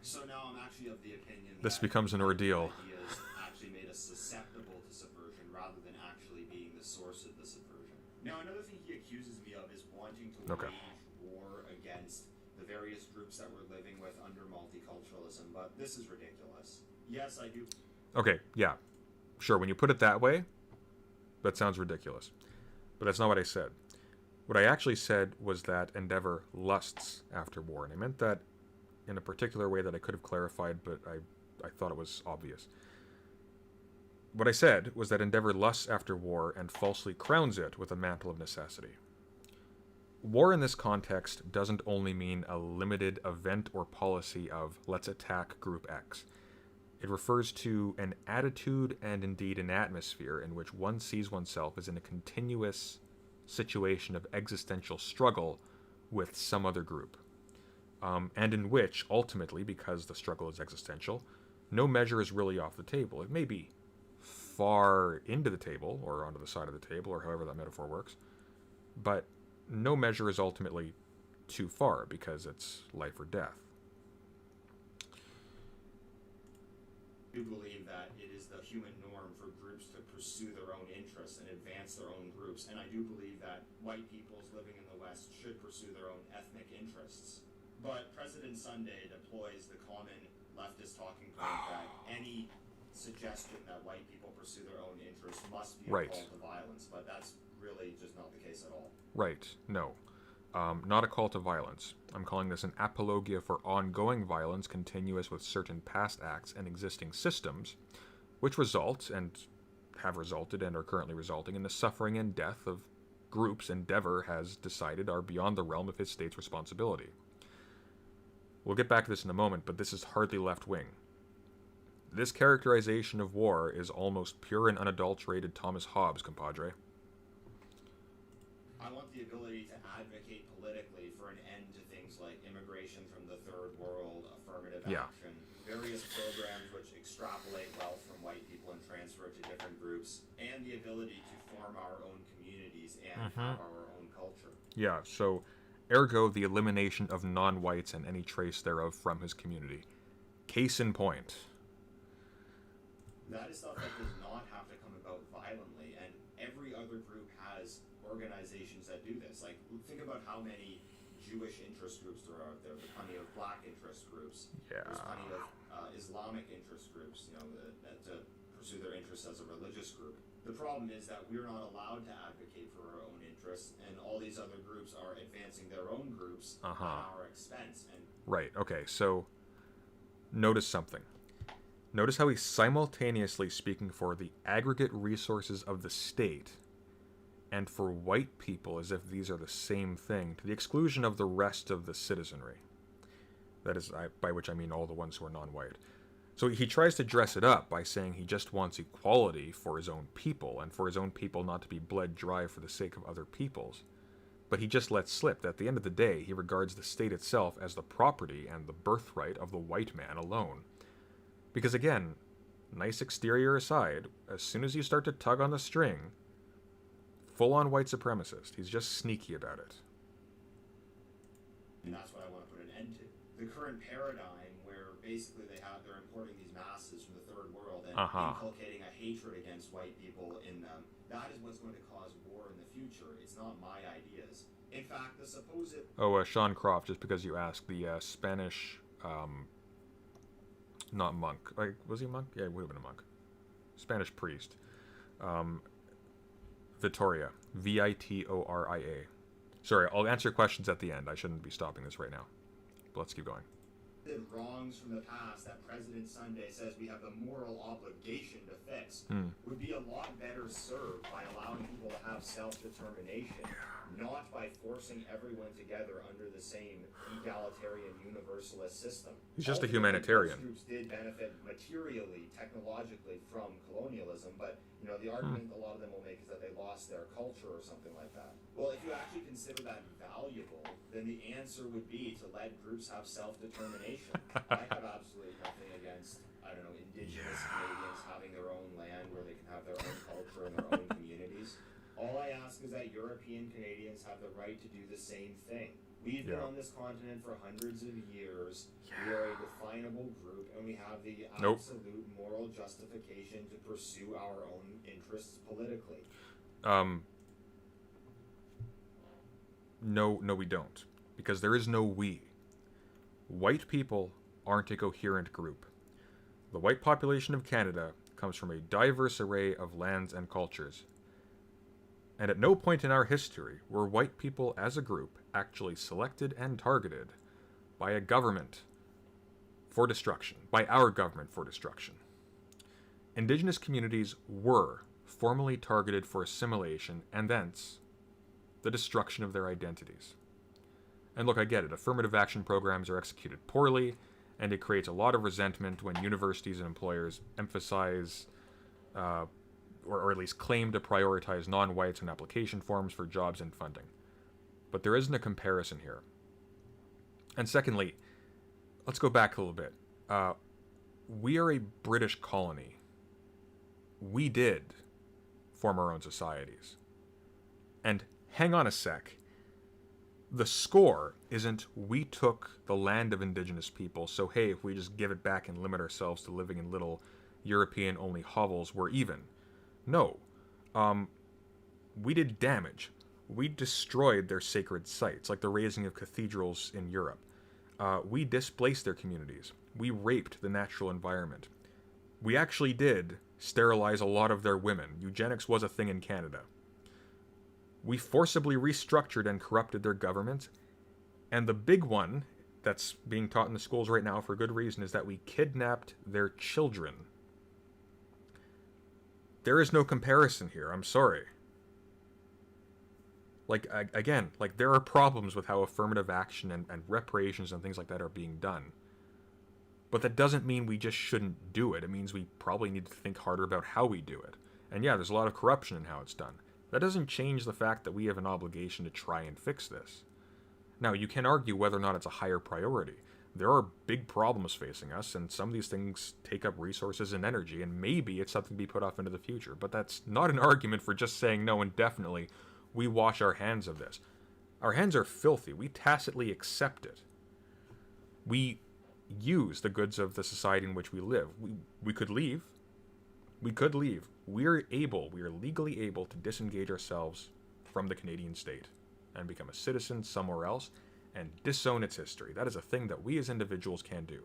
So now I'm actually of the opinion this that becomes an ordeal. ideas actually made us susceptible to subversion rather than actually being the source of the subversion. Now, another thing he accuses me of is wanting to wage war against the various groups that we're living with under multiculturalism, but this is ridiculous. Yes, I do. Okay, yeah. Sure, when you put it that way, that sounds ridiculous. But that's not what I said. What I actually said was that Endeavor lusts after war, and I meant that in a particular way that I could have clarified, but I thought it was obvious. what I said was that Endeavor lusts after war and falsely crowns it with a mantle of necessity. War in this context doesn't only mean a limited event or policy of let's attack Group X. It refers to an attitude and indeed an atmosphere in which one sees oneself as in a continuous situation of existential struggle with some other group. And in which, ultimately, because the struggle is existential, no measure is really off the table. It may be far into the table, or onto the side of the table, or however that metaphor works, but no measure is ultimately too far, because it's life or death. I do believe that it is the human norm for groups to pursue their own interests and advance their own groups, and I do believe that white peoples living in the West should pursue their own ethnic interests. But President Sunday deploys the common leftist talking point that any suggestion that white people pursue their own interests must be a call to violence, but that's really just not the case at all. Right. No. Not a call to violence. I'm calling this an apologia for ongoing violence continuous with certain past acts and existing systems, which result, and have resulted and are currently resulting in the suffering and death of groups Endeavor has decided are beyond the realm of his state's responsibility. We'll get back to this in a moment, but this is hardly left-wing. This characterization of war is almost pure and unadulterated Thomas Hobbes, compadre. I want the ability to advocate politically for an end to things like immigration from the third world, affirmative action, various programs which extrapolate wealth from white people and transfer it to different groups, and the ability to form our own communities and have our own culture. Yeah, so ergo the elimination of non-whites and any trace thereof from his community. Case in point. That is stuff that does not have to come about violently, and every other group has organizations that do this. Like, think about how many Jewish interest groups there are out there. There's plenty of black interest groups. Yeah. There's plenty of Islamic interest groups, that pursue their interests as a religious group. The problem is that we're not allowed to advocate for our own interests, and all these other groups are advancing their own groups at our expense. And right, okay, so notice something. Notice how he's simultaneously speaking for the aggregate resources of the state and for white people as if these are the same thing, to the exclusion of the rest of the citizenry. That is, by which I mean all the ones who are non-white. So he tries to dress it up by saying he just wants equality for his own people, and for his own people not to be bled dry for the sake of other peoples. But he just lets slip that at the end of the day, he regards the state itself as the property and the birthright of the white man alone. Because again, nice exterior aside, as soon as you start to tug on the string, full-on white supremacist. He's just sneaky about it. And that's what I want to put an end to. The current paradigm where basically they're importing these masses from the third world and inculcating a hatred against white people in them, that is what's going to cause war in the future. It's not my ideas. In fact, the supposed... Sean Croft, just because you asked, the Spanish... not monk. Was he a monk? Yeah, he would have been a monk. Spanish priest. Vitoria. Vitoria. Sorry, I'll answer questions at the end. I shouldn't be stopping this right now. But let's keep going. Wrongs from the past that President Sunday says we have the moral obligation to fix would be a lot better served by allowing people to have self-determination, not by forcing everyone together under the same egalitarian universalist system. He's just a humanitarian. Those groups did benefit materially, technologically from colonialism, but the argument a lot of them will make is that they lost their culture or something like that. Well, if you actually consider that valuable, then the answer would be to let groups have self-determination. I have absolutely nothing against, indigenous Canadians having their own land where they can have their own culture and their own communities. All I ask is that European Canadians have the right to do the same thing. We've been on this continent for hundreds of years. We are a definable group, and we have the absolute moral justification to pursue our own interests politically. No, we don't. Because there is no we. White people aren't a coherent group. The white population of Canada comes from a diverse array of lands and cultures. And at no point in our history were white people as a group actually selected and targeted by a government for destruction, by our government for destruction. Indigenous communities were formally targeted for assimilation and thence the destruction of their identities. And look, I get it. Affirmative action programs are executed poorly, and it creates a lot of resentment when universities and employers emphasize, or at least claim to prioritize non-whites on application forms for jobs and funding. But there isn't a comparison here. And secondly, let's go back a little bit. We are a British colony. We did form our own societies. And hang on a sec. The score isn't we took the land of indigenous people, so hey, if we just give it back and limit ourselves to living in little European-only hovels, we're even. No. We did damage. We destroyed their sacred sites, like the razing of cathedrals in Europe. We displaced their communities. We raped the natural environment. We actually did sterilize a lot of their women. Eugenics was a thing in Canada. We forcibly restructured and corrupted their government. And the big one that's being taught in the schools right now for good reason is that we kidnapped their children. There is no comparison here. I'm sorry. Like, again, like there are problems with how affirmative action and reparations and things like that are being done. But that doesn't mean we just shouldn't do it. It means we probably need to think harder about how we do it. And yeah, there's a lot of corruption in how it's done. That doesn't change the fact that we have an obligation to try and fix this. Now, you can argue whether or not it's a higher priority. There are big problems facing us, and some of these things take up resources and energy, and maybe it's something to be put off into the future. But that's not an argument for just saying no indefinitely. We wash our hands of this. Our hands are filthy. We tacitly accept it. We use the goods of the society in which we live. We could leave. We could leave. We are legally able to disengage ourselves from the Canadian state and become a citizen somewhere else and disown its history. That is a thing that we as individuals can do.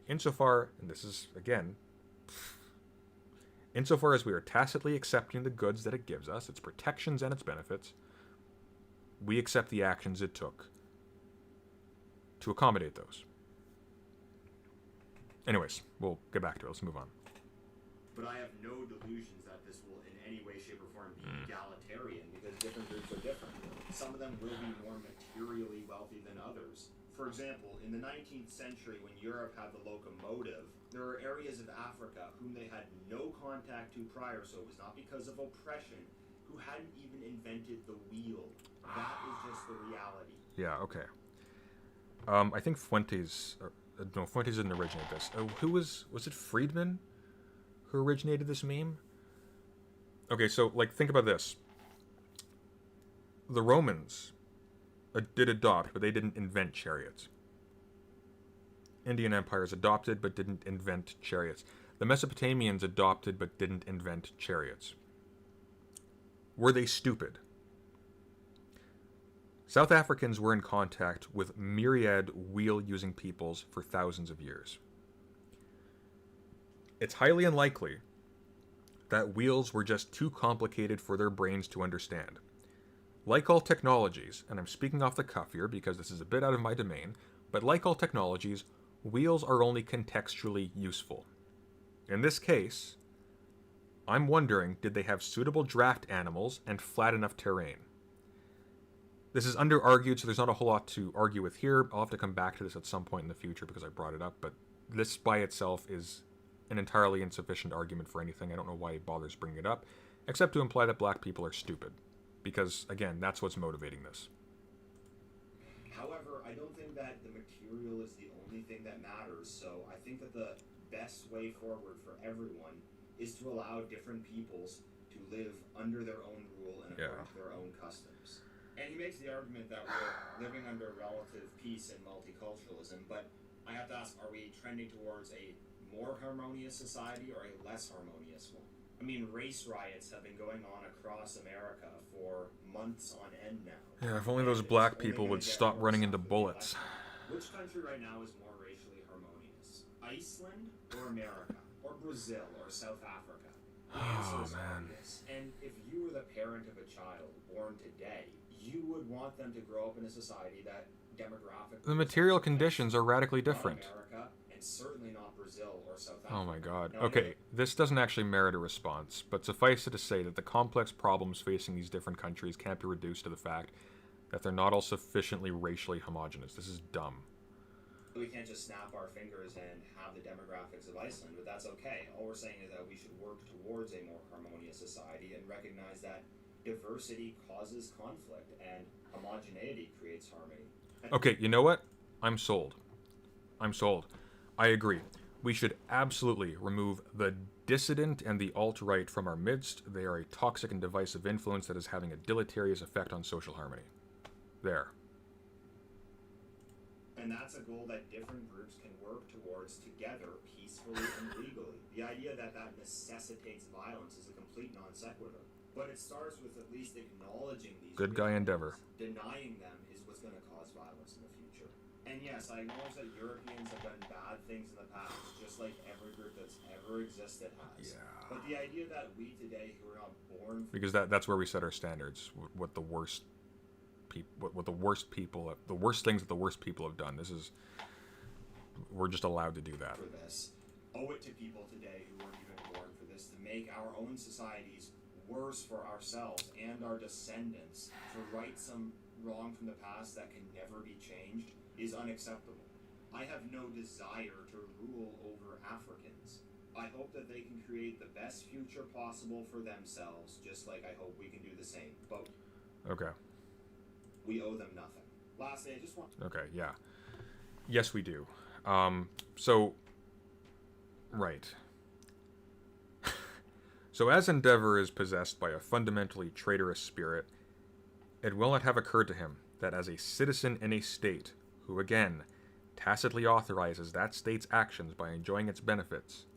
Insofar, and this is, again, insofar as we are tacitly accepting the goods that it gives us, its protections and its benefits, we accept the actions it took to accommodate those. Anyways, we'll get back to it. Let's move on. But I have no delusions that this will in any way, shape, or form be egalitarian, because different groups are different. Some of them will be more materially wealthy than others. For example, in the 19th century, when Europe had the locomotive, there were areas of Africa whom they had no contact to prior, so it was not because of oppression, who hadn't even invented the wheel. That is just the reality. Yeah, okay. I think Fuentes didn't originate this. Who was it Friedman who originated this meme? Okay, so, like, think about this. The Romans did adopt, but they didn't invent chariots. Indian empires adopted, but didn't invent chariots. The Mesopotamians adopted, but didn't invent chariots. Were they stupid? South Africans were in contact with myriad wheel-using peoples for thousands of years. It's highly unlikely that wheels were just too complicated for their brains to understand. Like all technologies, and I'm speaking off the cuff here because this is a bit out of my domain, but like all technologies, wheels are only contextually useful. In this case, I'm wondering, did they have suitable draft animals and flat enough terrain? This is under-argued, so there's not a whole lot to argue with here. I'll have to come back to this at some point in the future because I brought it up, but this by itself is an entirely insufficient argument for anything. I don't know why he bothers bringing it up, except to imply that black people are stupid. Because, again, that's what's motivating this. However, I don't think that the material is the only thing that matters, so I think that the best way forward for everyone is to allow different peoples to live under their own rule and according to their own customs. And he makes the argument that we're living under relative peace and multiculturalism, but I have to ask, are we trending towards a more harmonious society or a less harmonious one? I mean, race riots have been going on across America for months on end now. Yeah, if only those black people would stop running into bullets. Which country right now is more racially harmonious? Iceland or America? Or Brazil or South Africa? The answer is obvious. And if you were the parent of a child born today, you would want them to grow up in a society that demographically... The material conditions are radically different. America, and certainly not Brazil or South Africa. Oh my god. Now, Okay, this doesn't actually merit a response, but suffice it to say that the complex problems facing these different countries can't be reduced to the fact that they're not all sufficiently racially homogenous. This is dumb. We can't just snap our fingers and have the demographics of Iceland, but that's okay. All we're saying is that we should work towards a more harmonious society and recognize that diversity causes conflict and homogeneity creates harmony. Okay, you know what? I'm sold. I'm sold. I agree. We should absolutely remove the dissident and the alt-right from our midst. They are a toxic and divisive influence that is having a deleterious effect on social harmony. There. And that's a goal that different groups can work towards together, peacefully and legally. The idea that that necessitates violence is a complete non sequitur. But it starts with at least acknowledging these Good guy endeavor. Denying them is what's going to cause violence in the future. And yes, I acknowledge that Europeans have done bad things in the past, just like every group that's ever existed has. Yeah. But the idea that we today, who are not born... Because that's where we set our standards. What the worst... What the worst people, the worst things that the worst people have done. We're just allowed to do that. For this, owe it to people today who weren't even born for this to make our own societies worse for ourselves and our descendants, to right some wrong from the past that can never be changed is unacceptable. I have no desire to rule over Africans. I hope that they can create the best future possible for themselves, just like I hope we can do the same. But okay. We owe them nothing. Lastly, I just want... Okay, yeah. Yes, we do. So... Right. So as Endeavor is possessed by a fundamentally traitorous spirit, it will not have occurred to him that as a citizen in a state, who again, tacitly authorizes that state's actions by enjoying its benefits,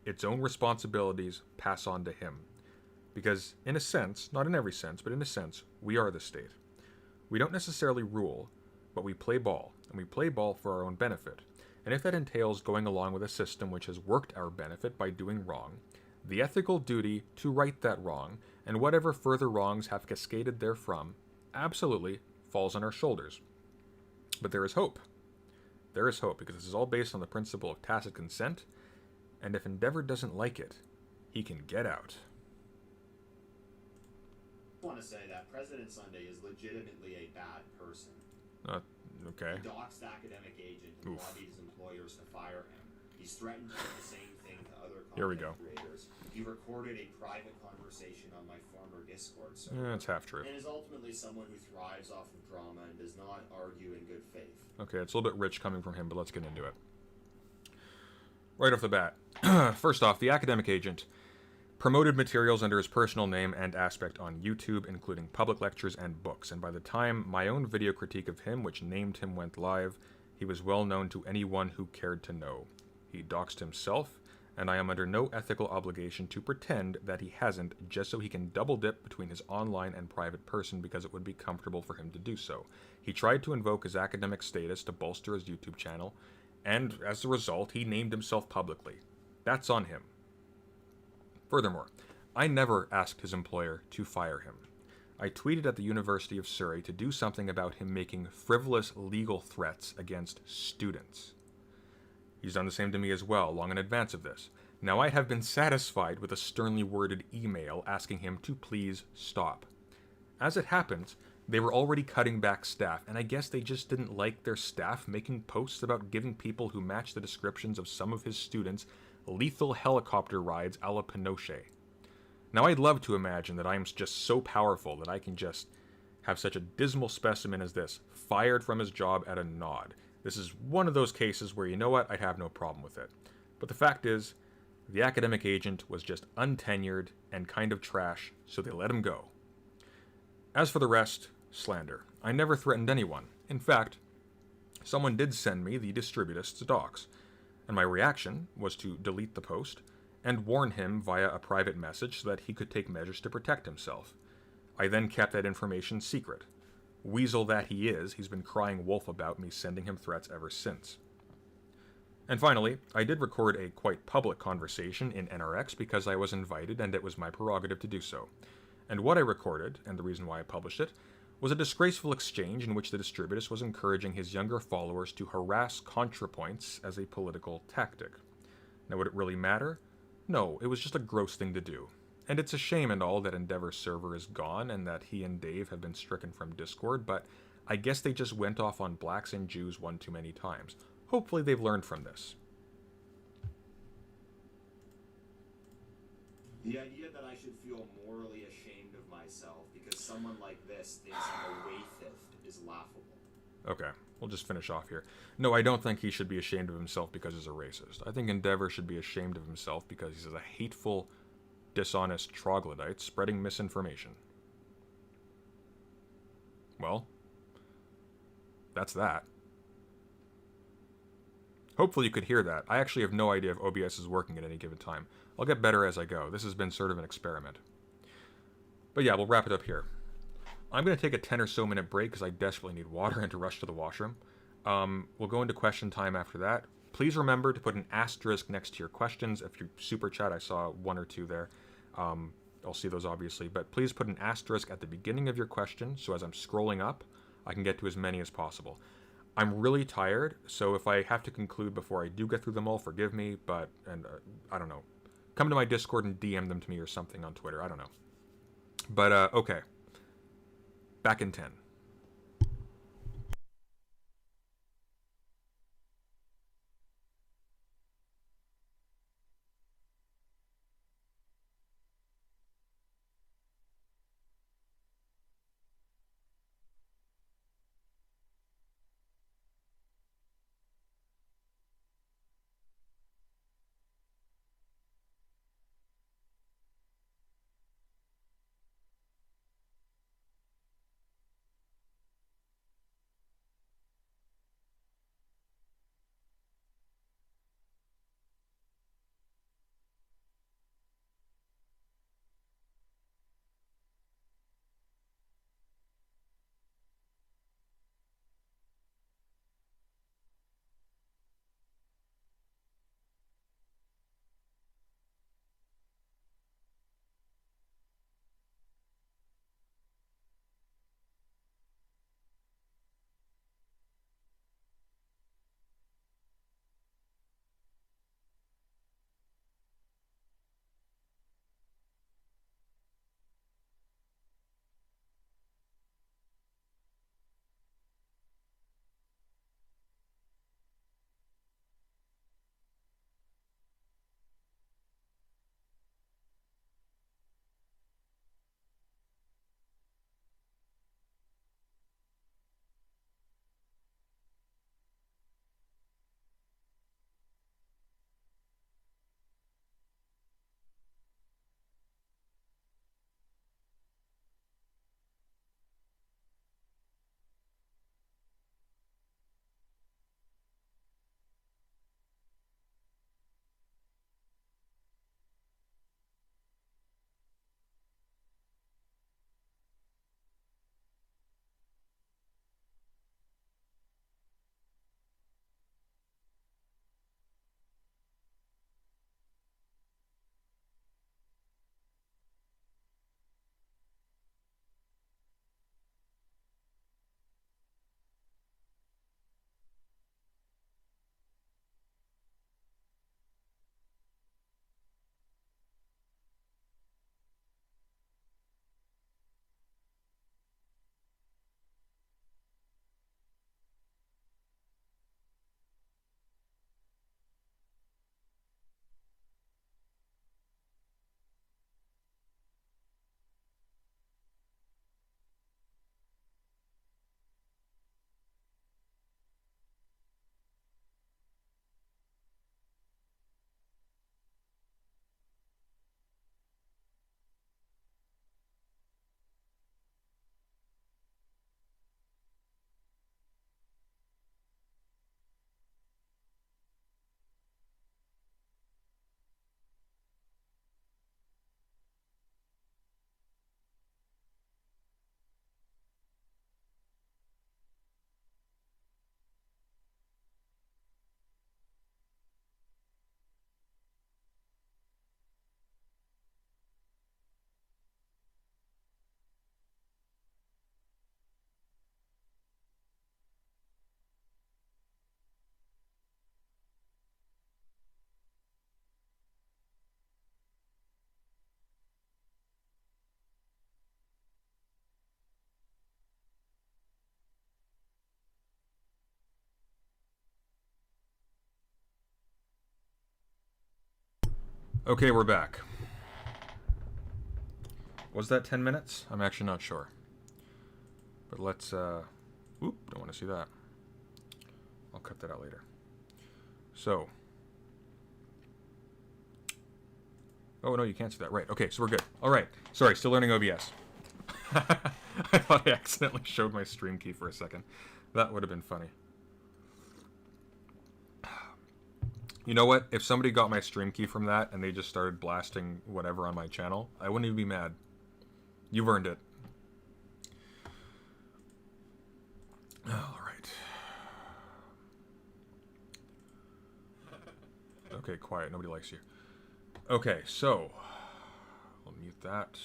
its own responsibilities pass on to him. Because, in a sense, not in every sense, but in a sense, we are the state. We don't necessarily rule, but we play ball, and we play ball for our own benefit. And if that entails going along with a system which has worked our benefit by doing wrong, the ethical duty to right that wrong, and whatever further wrongs have cascaded therefrom, absolutely falls on our shoulders. But there is hope. There is hope, because this is all based on the principle of tacit consent, and if Endeavor doesn't like it, he can get out. I want to say that President Sunday is legitimately a bad person. Okay. He doxed academic agent and lobbied his employers to fire him. He's threatened to do the same thing to other content creators. He recorded a private conversation on my former Discord server. That's half true. And is ultimately someone who thrives off of drama and does not argue in good faith. Okay, it's a little bit rich coming from him, but let's get into it. Right off the bat. First off, the academic agent promoted materials under his personal name and aspect on YouTube, including public lectures and books, and by the time my own video critique of him, which named him, went live, he was well known to anyone who cared to know. He doxed himself, and I am under no ethical obligation to pretend that he hasn't, just so he can double dip between his online and private person because it would be comfortable for him to do so. He tried to invoke his academic status to bolster his YouTube channel, and as a result, he named himself publicly. That's on him. Furthermore, I never asked his employer to fire him. I tweeted at the University of Surrey to do something about him making frivolous legal threats against students. He's done the same to me as well, long in advance of this. Now I have been satisfied with a sternly worded email asking him to please stop. As it happens, they were already cutting back staff, and I guess they just didn't like their staff making posts about giving people who match the descriptions of some of his students lethal helicopter rides a la Pinochet. Now I'd love to imagine that I am just so powerful that I can just have such a dismal specimen as this fired from his job at a nod. This is one of those cases where, you know what, I'd have no problem with it. But the fact is, the academic agent was just untenured and kind of trash, so they let him go. As for the rest, slander. I never threatened anyone. In fact, someone did send me the distributist's docs, and my reaction was to delete the post and warn him via a private message so that he could take measures to protect himself. I then kept that information secret. Weasel that he is, he's been crying wolf about me sending him threats ever since. And finally, I did record a quite public conversation in NRX because I was invited and it was my prerogative to do so. And what I recorded, and the reason why I published it, was a disgraceful exchange in which the distributus was encouraging his younger followers to harass ContraPoints as a political tactic. Now, would it really matter? No, it was just a gross thing to do. And it's a shame and all that Endeavor's server is gone and that he and Dave have been stricken from Discord, but I guess they just went off on blacks and Jews one too many times. Hopefully they've learned from this. The idea that I should feel morally ashamed of myself because someone like this thinks I'm a waithist is laughable. Okay, we'll just finish off here. No, I don't think he should be ashamed of himself because he's a racist. I think Endeavor should be ashamed of himself because he's a hateful, dishonest troglodyte spreading misinformation. Well, that's that. Hopefully you could hear that. I actually have no idea if OBS is working at any given time. I'll get better as I go. This has been sort of an experiment. But yeah, we'll wrap it up here. I'm going to take a 10 or so minute break because I desperately need water and to rush to the washroom. We'll go into question time after that. Please remember to put an asterisk next to your questions. If you super chat, I saw one or two there. I'll see those obviously. But please put an asterisk at the beginning of your question so as I'm scrolling up, I can get to as many as possible. I'm really tired, so if I have to conclude before I do get through them all, forgive me, but, I don't know. Come to my Discord and DM them to me or something on Twitter, I don't know. But, okay. Back in 10. Okay, we're back. Was that 10 minutes? I'm actually not sure. But let's, oop, don't want to see that. I'll cut that out later. So. Oh, no, you can't see that. Right, okay, so we're good. All right, sorry, still learning OBS. I thought I accidentally showed my stream key for a second. That would have been funny. You know what? If somebody got my stream key from that and they just started blasting whatever on my channel, I wouldn't even be mad. You've earned it. All right. Okay, quiet. Nobody likes you. Okay, so I'll mute that.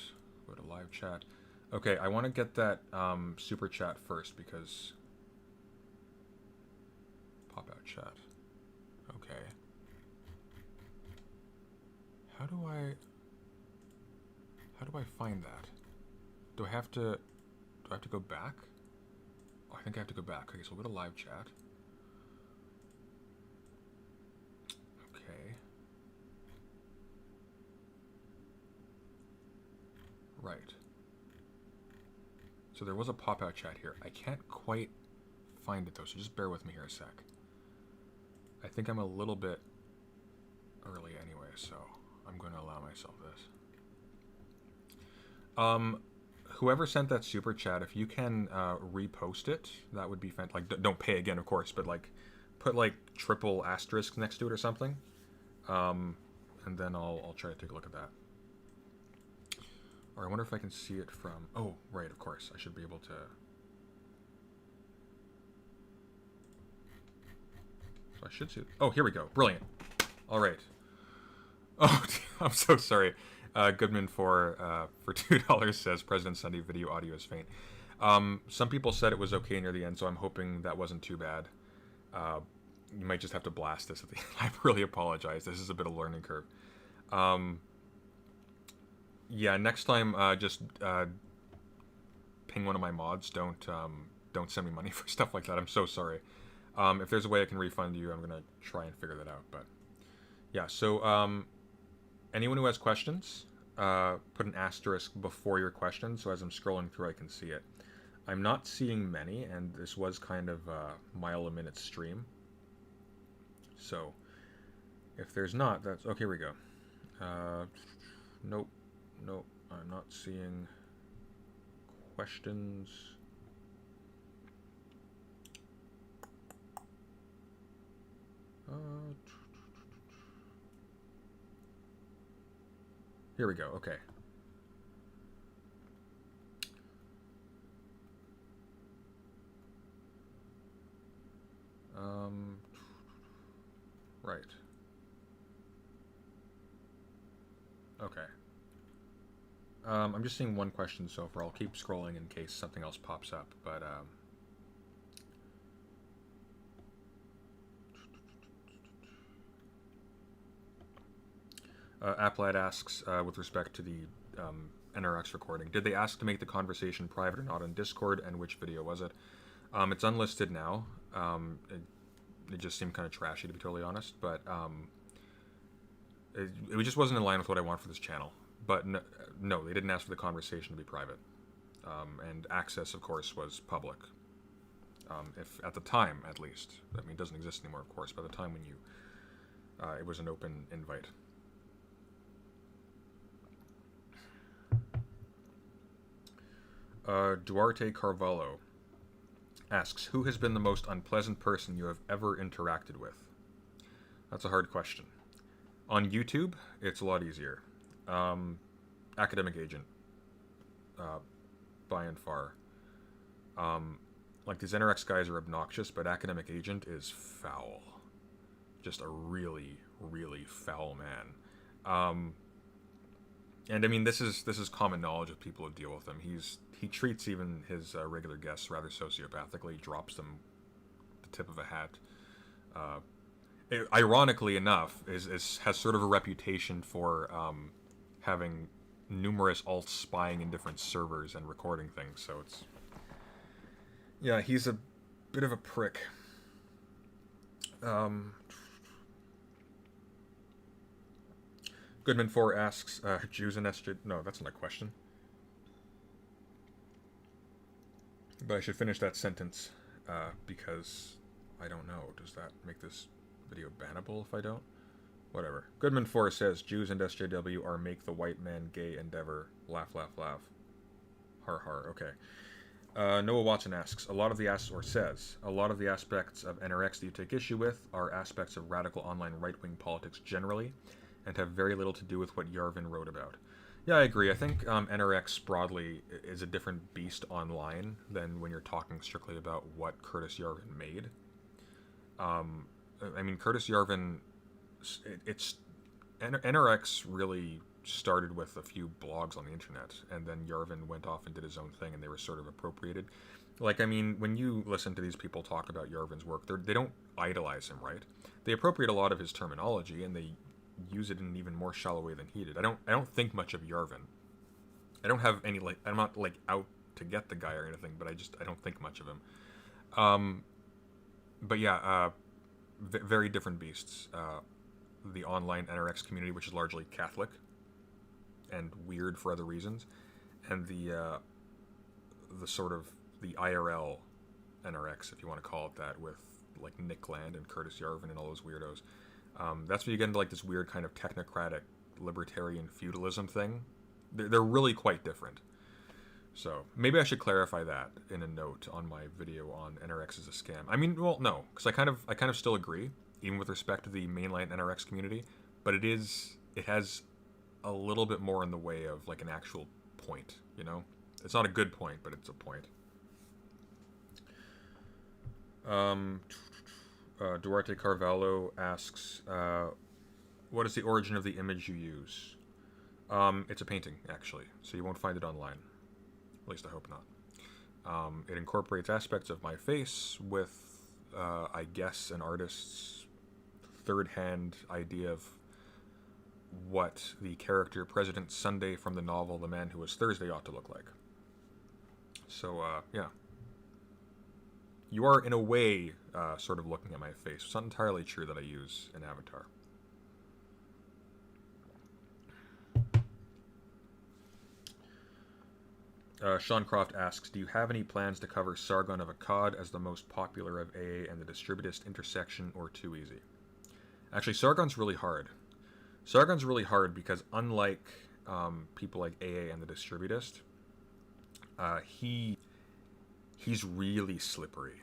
Go to live chat. Okay, I want to get that super chat first because pop out chat. Okay. How do I find that? Do I have to go back? Oh, I think I have to go back. Okay, so we'll go to live chat. Okay. Right. So there was a pop-out chat here. I can't quite find it though, so just bear with me here a sec. I think I'm a little bit early anyway, so I'm going to allow myself this. Whoever sent that super chat, if you can repost it, that would be fantastic. Like, don't pay again, of course, but like, put like triple asterisk next to it or something, and then I'll try to take a look at that. Or I wonder if I can see it from... Oh, right, of course. I should be able to... So I should see... Oh, here we go. Brilliant. All right. Oh, I'm so sorry. Goodman for $2 says, President Sunday video audio is faint. Some people said it was okay near the end, so I'm hoping that wasn't too bad. You might just have to blast this at the end. I really apologize. This is a bit of a learning curve. Yeah, next time, just ping one of my mods. Don't send me money for stuff like that. I'm so sorry. If there's a way I can refund you, I'm gonna try and figure that out. But yeah, so anyone who has questions, put an asterisk before your question, so as I'm scrolling through, I can see it. I'm not seeing many, and this was kind of a mile-a-minute stream. So if there's not, that's okay. Here we go. Nope. Nope, I'm not seeing questions. Here we go, okay. Right. Okay. I'm just seeing one question so far. I'll keep scrolling in case something else pops up, but Applad asks, with respect to the NRX recording, did they ask to make the conversation private or not on Discord, and which video was it? It's unlisted now. It just seemed kind of trashy, to be totally honest, but it just wasn't in line with what I want for this channel. But no, they didn't ask for the conversation to be private. And access, of course, was public. If at the time, at least. I mean, it doesn't exist anymore, of course. By the time when you... it was an open invite. Duarte Carvalho asks, who has been the most unpleasant person you have ever interacted with? That's a hard question. On YouTube, it's a lot easier. Academic Agent, by and far. Like, these NRX guys are obnoxious, but Academic Agent is foul. Just a really, really foul man. And I mean, this is common knowledge of people who deal with him. He treats even his regular guests rather sociopathically, drops them the tip of a hat. Ironically enough, has sort of a reputation for having numerous alts spying in different servers and recording things. So it's... yeah, he's a bit of a prick. Goodman4 asks, Jews and SJ... No, that's not a question. But I should finish that sentence, because I don't know. Does that make this video bannable if I don't? Whatever. Goodman4 says, Jews and SJW are make the white man gay endeavor. Laugh, laugh, laugh. Har, har. Okay. Noah Watson asks, a lot of the aspects of NRX that you take issue with are aspects of radical online right-wing politics generally, and have very little to do with what Yarvin wrote about. Yeah, I agree. I think NRX broadly is a different beast online than when you're talking strictly about what Curtis Yarvin made. I mean, Curtis Yarvin, NRX really started with a few blogs on the internet, and then Yarvin went off and did his own thing, and they were sort of appropriated. Like, I mean, when you listen to these people talk about Yarvin's work, they don't idolize him, right? They appropriate a lot of his terminology, and they use it in an even more shallow way than he did. I don't think much of Yarvin. I don't have any, like, I'm not, like, out to get the guy or anything, but I don't think much of him. But yeah, very different beasts. The online NRX community, which is largely Catholic and weird for other reasons, and the sort of the IRL NRX, if you want to call it that, with like Nick Land and Curtis Yarvin and all those weirdos. That's where you get into like this weird kind of technocratic libertarian feudalism thing. They're really quite different. So maybe I should clarify that in a note on my video on NRX as a scam. I mean, well, no, because I kind of still agree, even with respect to the mainline NRX community, but it has a little bit more in the way of like an actual point, you know? It's not a good point, but it's a point. Duarte Carvalho asks, what is the origin of the image you use? It's a painting, actually, so you won't find it online. At least I hope not. It incorporates aspects of my face with, I guess, an artist's third-hand idea of what the character President Sunday from the novel The Man Who Was Thursday ought to look like. So, yeah. You are, in a way, sort of looking at my face. It's not entirely true that I use an avatar. Sean Croft asks, do you have any plans to cover Sargon of Akkad as the most popular of AA and the Distributist intersection, or too easy? Actually, Sargon's really hard. Sargon's really hard because unlike people like AA and the Distributist, he's really slippery.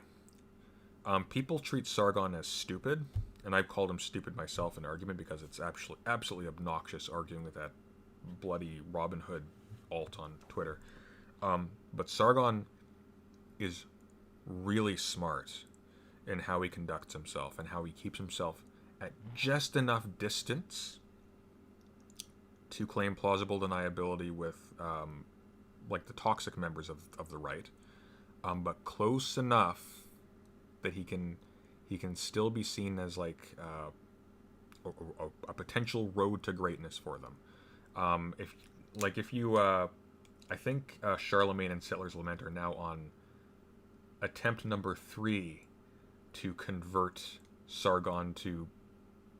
People treat Sargon as stupid, and I've called him stupid myself in argument because it's absolutely obnoxious arguing with that bloody Robin Hood alt on Twitter. But Sargon is really smart in how he conducts himself and how he keeps himself at just enough distance to claim plausible deniability with like the toxic members of the right, but close enough that he can still be seen as like a potential road to greatness for them. If you I think Charlemagne and Settler's Lament are now on attempt number 3 to convert Sargon to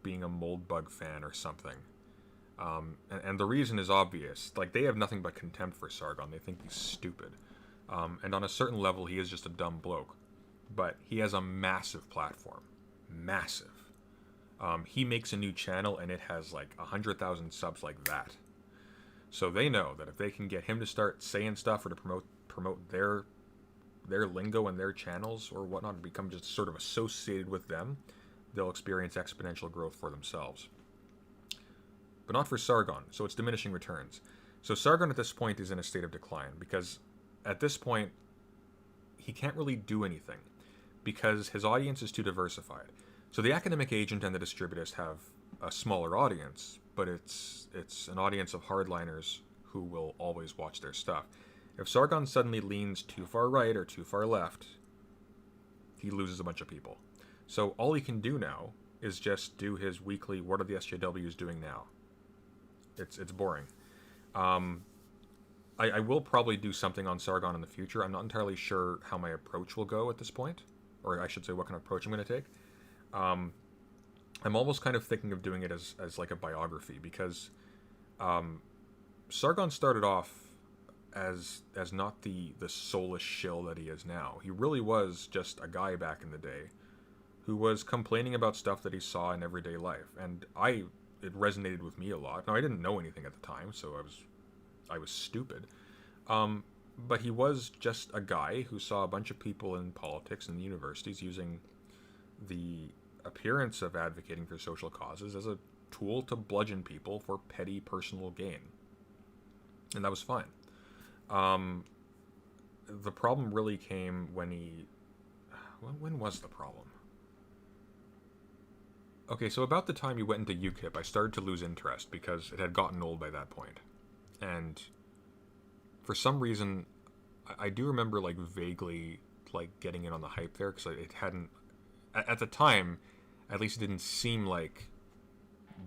being a Moldbug fan or something. And the reason is obvious. Like, they have nothing but contempt for Sargon. They think he's stupid. And on a certain level, he is just a dumb bloke. But he has a massive platform. Massive. He makes a new channel, and it has, like, 100,000 subs like that. So they know that if they can get him to start saying stuff or to promote their lingo and their channels or whatnot and become just sort of associated with them, they'll experience exponential growth for themselves. But not for Sargon, so it's diminishing returns. So Sargon at this point is in a state of decline, because at this point, he can't really do anything, because his audience is too diversified. So the academic agent and the distributist have a smaller audience, but it's an audience of hardliners who will always watch their stuff. If Sargon suddenly leans too far right or too far left, he loses a bunch of people. So all he can do now is just do his weekly, what are the SJWs doing now? It's boring. I will probably do something on Sargon in the future. I'm not entirely sure how my approach will go at this point, or I should say what kind of approach I'm going to take. I'm almost kind of thinking of doing it as like a biography, because Sargon started off as not the soulless shill that he is now. He really was just a guy back in the day who was complaining about stuff that he saw in everyday life, and it resonated with me a lot. Now I didn't know anything at the time, so I was stupid. But he was just a guy who saw a bunch of people in politics and the universities using the appearance of advocating for social causes as a tool to bludgeon people for petty personal gain. And that was fine. The problem really came when he... When was the problem? Okay, so about the time he went into UKIP, I started to lose interest because it had gotten old by that point. And for some reason, I do remember, like, vaguely, like, getting in on the hype there, because it hadn't... At the time, at least it didn't seem like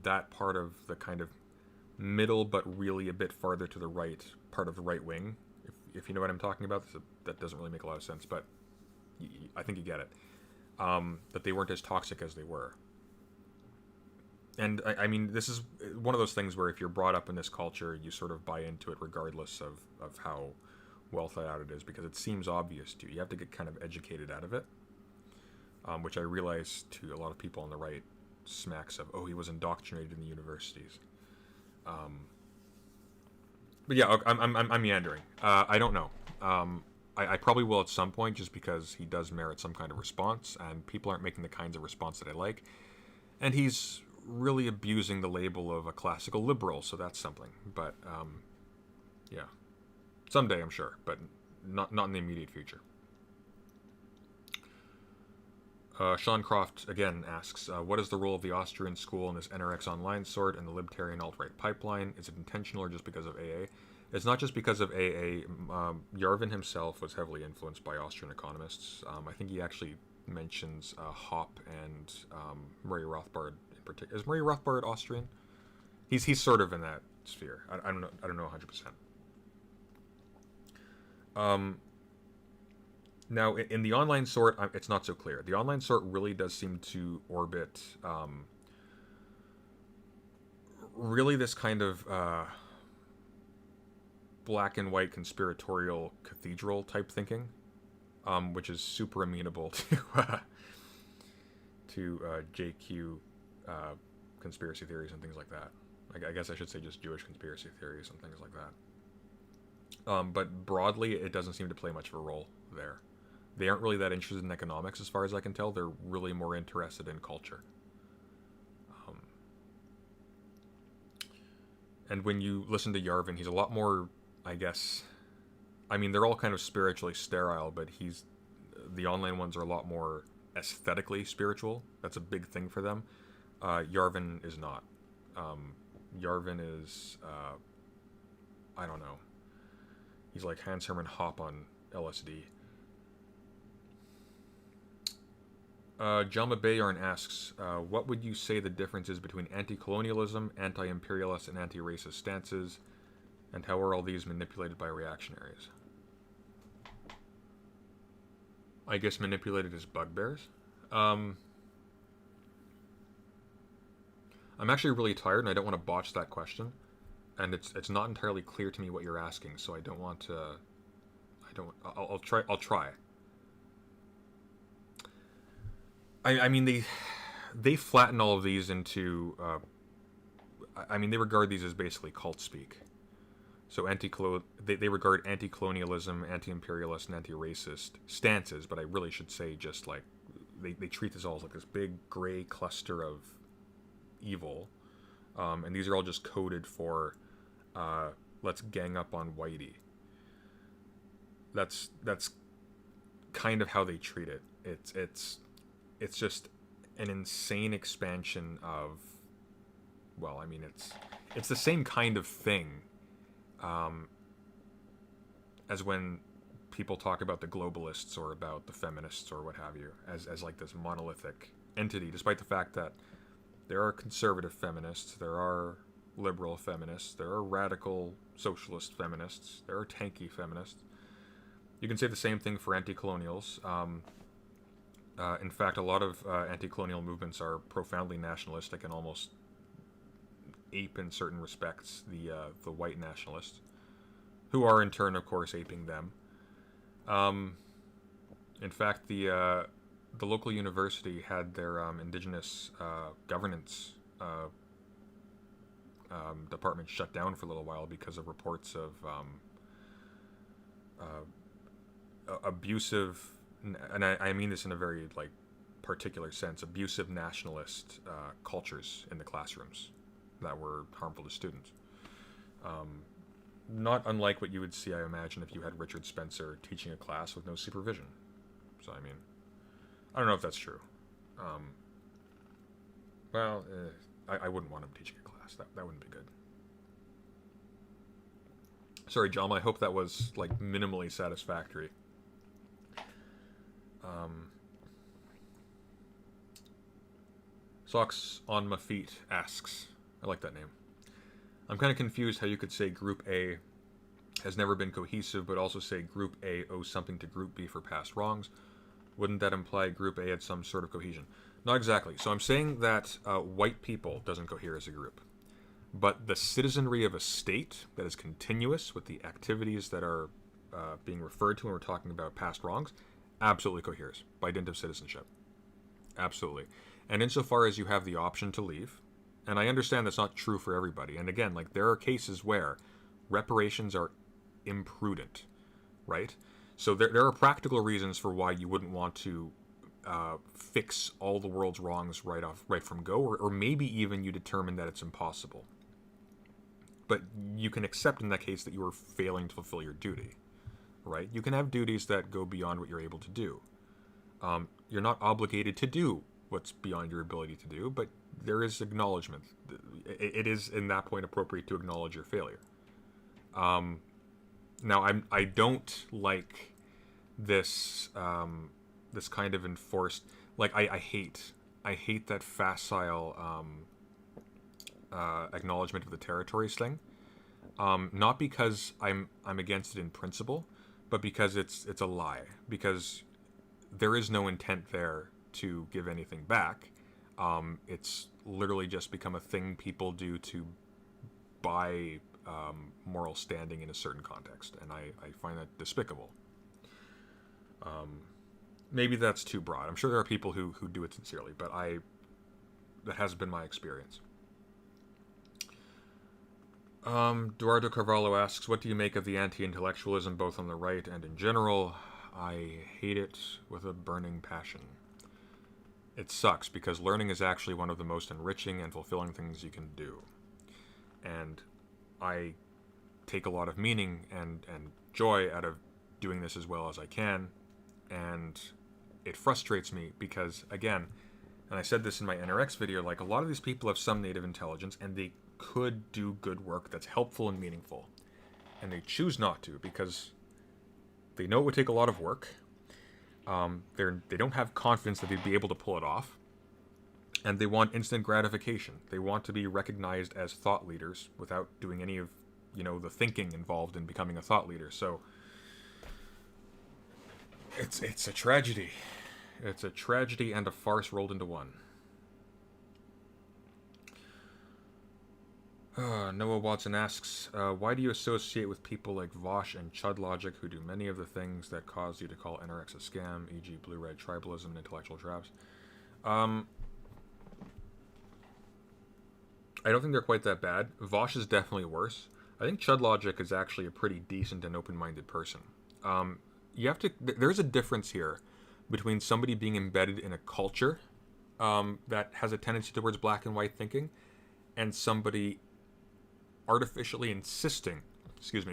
that part of the kind of middle, but really a bit farther to the right part of the right wing, if you know what I'm talking about. That doesn't really make a lot of sense, but I think you get it. That they weren't as toxic as they were. And I mean, this is one of those things where if you're brought up in this culture, you sort of buy into it regardless of how well thought out it is, because it seems obvious to you. You have to get kind of educated out of it, which I realize to a lot of people on the right smacks of, oh, he was indoctrinated in the universities. But yeah, I'm meandering. I don't know. I probably will at some point, just because he does merit some kind of response, and people aren't making the kinds of response that I like. And he's really abusing the label of a classical liberal, so that's something. But yeah, someday I'm sure, but not in the immediate future. Sean Croft again asks, what is the role of the Austrian school in this NRX online sort and the libertarian alt-right pipeline? Is it intentional or just because of AA? It's not just because of AA. Yarvin himself was heavily influenced by Austrian economists. I think he actually mentions Hoppe and Murray Rothbard in particular. Is Murray Rothbard Austrian? He's sort of in that sphere. I don't know 100%. Now, in the online sort, it's not so clear. The online sort really does seem to orbit really this kind of black and white conspiratorial cathedral type thinking, which is super amenable to JQ conspiracy theories and things like that. I guess I should say just Jewish conspiracy theories and things like that. But broadly, it doesn't seem to play much of a role there. They aren't really that interested in economics, as far as I can tell. They're really more interested in culture. And when you listen to Yarvin, he's a lot more, I guess... I mean, they're all kind of spiritually sterile, but the online ones are a lot more aesthetically spiritual. That's a big thing for them. Yarvin is not. Yarvin is... I don't know. He's like Hans Hermann Hoppe on LSD. Jalma Bayarn asks, what would you say the difference is between anti-colonialism, anti-imperialist, and anti-racist stances, and how are all these manipulated by reactionaries? I guess manipulated as bugbears. I'm actually really tired, and I don't want to botch that question, and it's not entirely clear to me what you're asking, so I don't want to. I'll try. I mean, they flatten all of these into... I mean, they regard these as basically cult speak. So they regard anti-colonialism, anti-imperialist, and anti-racist stances, but I really should say just like... They treat this all as like this big gray cluster of evil. And these are all just coded for, let's gang up on Whitey. That's kind of how they treat it. It's just an insane expansion of, well, I mean, it's the same kind of thing as when people talk about the globalists or about the feminists or what have you, as like this monolithic entity, despite the fact that there are conservative feminists, there are liberal feminists, there are radical socialist feminists, there are tanky feminists. You can say the same thing for anti-colonials. In fact, a lot of anti-colonial movements are profoundly nationalistic and almost ape in certain respects the white nationalists, who are in turn, of course, aping them. In fact, the local university had their indigenous governance department shut down for a little while because of reports of abusive, and I mean this in a very like particular sense, abusive nationalist cultures in the classrooms that were harmful to students. Not unlike what you would see, I imagine, if you had Richard Spencer teaching a class with no supervision. So, I mean, I don't know if that's true. I wouldn't want him teaching a class. That wouldn't be good. Sorry, John, I hope that was, like, minimally satisfactory. Socks on My Feet asks, I like that name. I'm kind of confused how you could say Group A has never been cohesive, but also say Group A owes something to Group B for past wrongs. Wouldn't that imply Group A had some sort of cohesion? Not exactly. So I'm saying that white people doesn't cohere as a group. But the citizenry of a state that is continuous with the activities that are being referred to when we're talking about past wrongs absolutely coheres by dint of citizenship. Absolutely. And insofar as you have the option to leave, and I understand that's not true for everybody. And again, like there are cases where reparations are imprudent, right? So there are practical reasons for why you wouldn't want to fix all the world's wrongs right from go, or maybe even you determine that it's impossible. But you can accept in that case that you are failing to fulfill your duty, right? You can have duties that go beyond what you're able to do. You're not obligated to do what's beyond your ability to do, but there is acknowledgement. It is, in that point, appropriate to acknowledge your failure. Now, I don't like this this kind of enforced, like I hate that facile acknowledgement of the territories thing. Not because I'm against it in principle, but because it's a lie. Because there is no intent there to give anything back. It's literally just become a thing people do to buy moral standing in a certain context, and I find that despicable. Maybe that's too broad. I'm sure there are people who do it sincerely, but that hasn't been my experience. Eduardo Carvalho asks, what do you make of the anti-intellectualism both on the right and in general? I hate it with a burning passion. It sucks because learning is actually one of the most enriching and fulfilling things you can do. And I take a lot of meaning and joy out of doing this as well as I can. And it frustrates me because, again, and I said this in my NRX video, like a lot of these people have some native intelligence and they could do good work that's helpful and meaningful. And they choose not to because they know it would take a lot of work. They don't have confidence that they'd be able to pull it off. And they want instant gratification. They want to be recognized as thought leaders without doing any of, the thinking involved in becoming a thought leader. So it's a tragedy. It's a tragedy and a farce rolled into one. Noah Watson asks, why do you associate with people like Vosh and Chud Logic who do many of the things that caused you to call NRX a scam, e.g. blue-red tribalism and intellectual traps? I don't think they're quite that bad. Vosh is definitely worse. I think Chud Logic is actually a pretty decent and open-minded person. There's a difference here between somebody being embedded in a culture that has a tendency towards black and white thinking and somebody artificially insisting,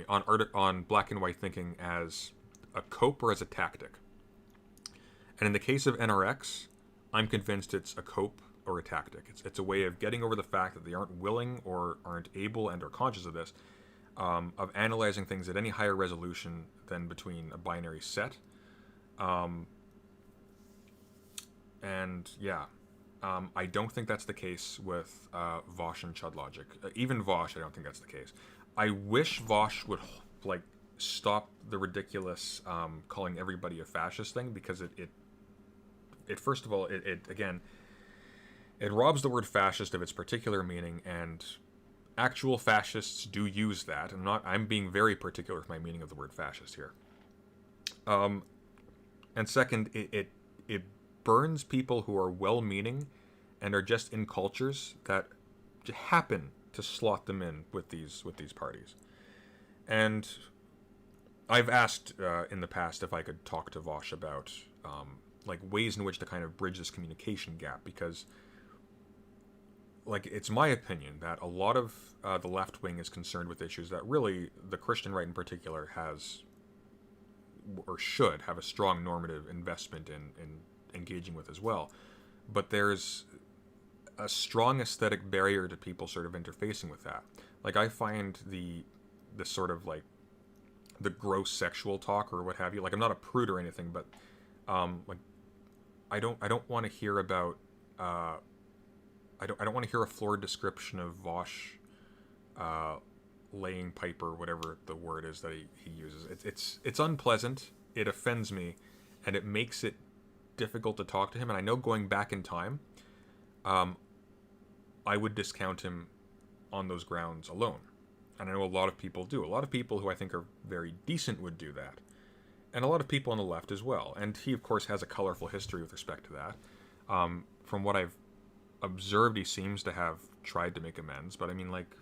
on black and white thinking as a cope or as a tactic. And in the case of NRX, I'm convinced it's a cope or a tactic. It's a way of getting over the fact that they aren't willing or aren't able and are conscious of this, of analyzing things at any higher resolution than between a binary set. I don't think that's the case with Vosh and Chud Logic. Even Vosh, I don't think that's the case. I wish Vosh would stop the ridiculous calling everybody a fascist thing, because it first of all, it robs the word fascist of its particular meaning, and actual fascists do use that. I'm being very particular with my meaning of the word fascist here. And second, it burns people who are well-meaning and are just in cultures that happen to slot them in with these parties. And I've asked in the past if I could talk to Vosh about like ways in which to kind of bridge this communication gap, because like it's my opinion that a lot of the left wing is concerned with issues that really the Christian right in particular has or should have a strong normative investment in engaging with as well. But there's a strong aesthetic barrier to people sort of interfacing with that. Like I find the sort of like the gross sexual talk or what have you. Like I'm not a prude or anything, but like I don't want to hear about I don't want to hear a florid description of Vosh laying pipe or whatever the word is that he uses. It's unpleasant. It offends me, and it makes it difficult to talk to him. And I know going back in time, I would discount him on those grounds alone. And I know a lot of people do. A lot of people who I think are very decent would do that. And a lot of people on the left as well. And he, of course, has a colorful history with respect to that. From what I've observed, he seems to have tried to make amends. But I mean, like,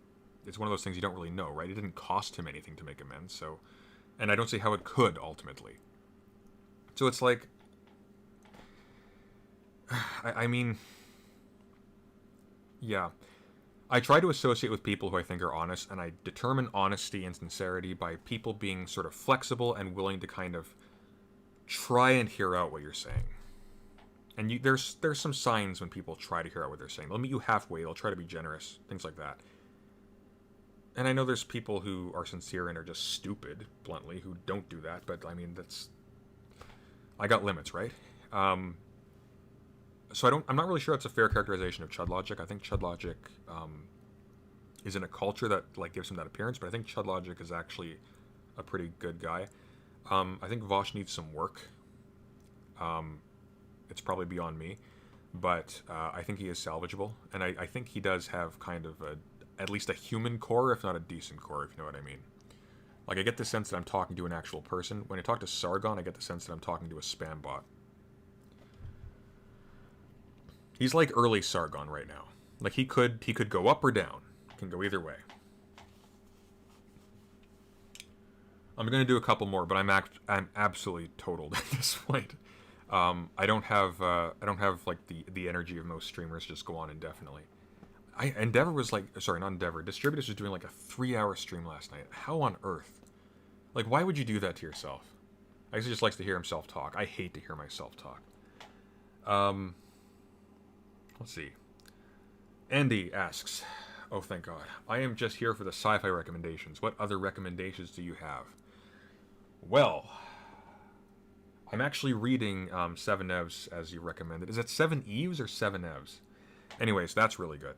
it's one of those things you don't really know, right? It didn't cost him anything to make amends. So, and I don't see how it could, ultimately. So it's like, I mean, yeah. I try to associate with people who I think are honest, and I determine honesty and sincerity by people being sort of flexible and willing to kind of try and hear out what you're saying. And there's some signs when people try to hear out what they're saying. They'll meet you halfway. They'll try to be generous, things like that. And I know there's people who are sincere and are just stupid, bluntly, who don't do that. But I mean, I got limits, right? So I'm not really sure that's a fair characterization of Chud Logic. I think Chud Logic is in a culture that like gives him that appearance, but I think Chud Logic is actually a pretty good guy. I think Vosh needs some work. It's probably beyond me, but I think he is salvageable, and I think he does have kind of at least a human core, if not a decent core, if you know what I mean. Like I get the sense that I'm talking to an actual person. When I talk to Sargon, I get the sense that I'm talking to a spam bot. He's like early Sargon right now. Like he could go up or down. Can go either way. I'm gonna do a couple more, but I'm absolutely totaled at this point. I don't have like the energy of most streamers just go on indefinitely. Endeavor was like, sorry, not Endeavor. Distributors was doing like a 3-hour stream last night. How on earth? Like, why would you do that to yourself? I guess he just likes to hear himself talk. I hate to hear myself talk. Let's see. Andy asks, oh, thank God. I am just here for the sci-fi recommendations. What other recommendations do you have? Well, I'm actually reading Seven Evs, as you recommended. Is it Seven Eves or Seven Evs? Anyways, that's really good.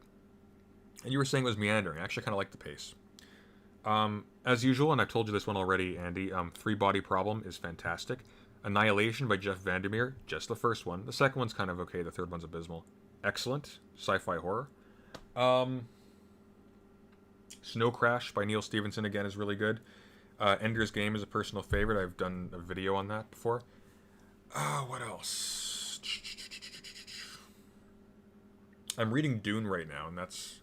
And you were saying it was meandering. I actually kind of like the pace. As usual, and I've told you this one already, Andy, Three Body Problem is fantastic. Annihilation by Jeff Vandermeer, just the first one. The second one's kind of okay. The third one's abysmal. Excellent sci-fi horror. Snow Crash by Neil Stephenson, again, is really good. Ender's Game is a personal favorite. I've done a video on that before. What else? I'm reading Dune right now, and that's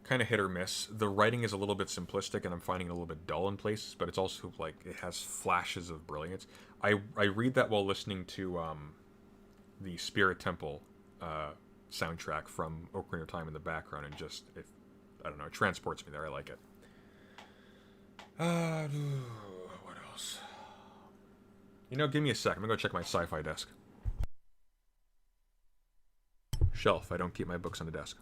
kind of hit or miss. The writing is a little bit simplistic, and I'm finding it a little bit dull in places, but it's also, like, it has flashes of brilliance. I read that while listening to the Spirit Temple soundtrack from Ocarina of Time in the background, and just, I don't know, it transports me there. I like it. What else? You know, give me a sec. I'm gonna go check my sci-fi desk. Shelf. I don't keep my books on the desk.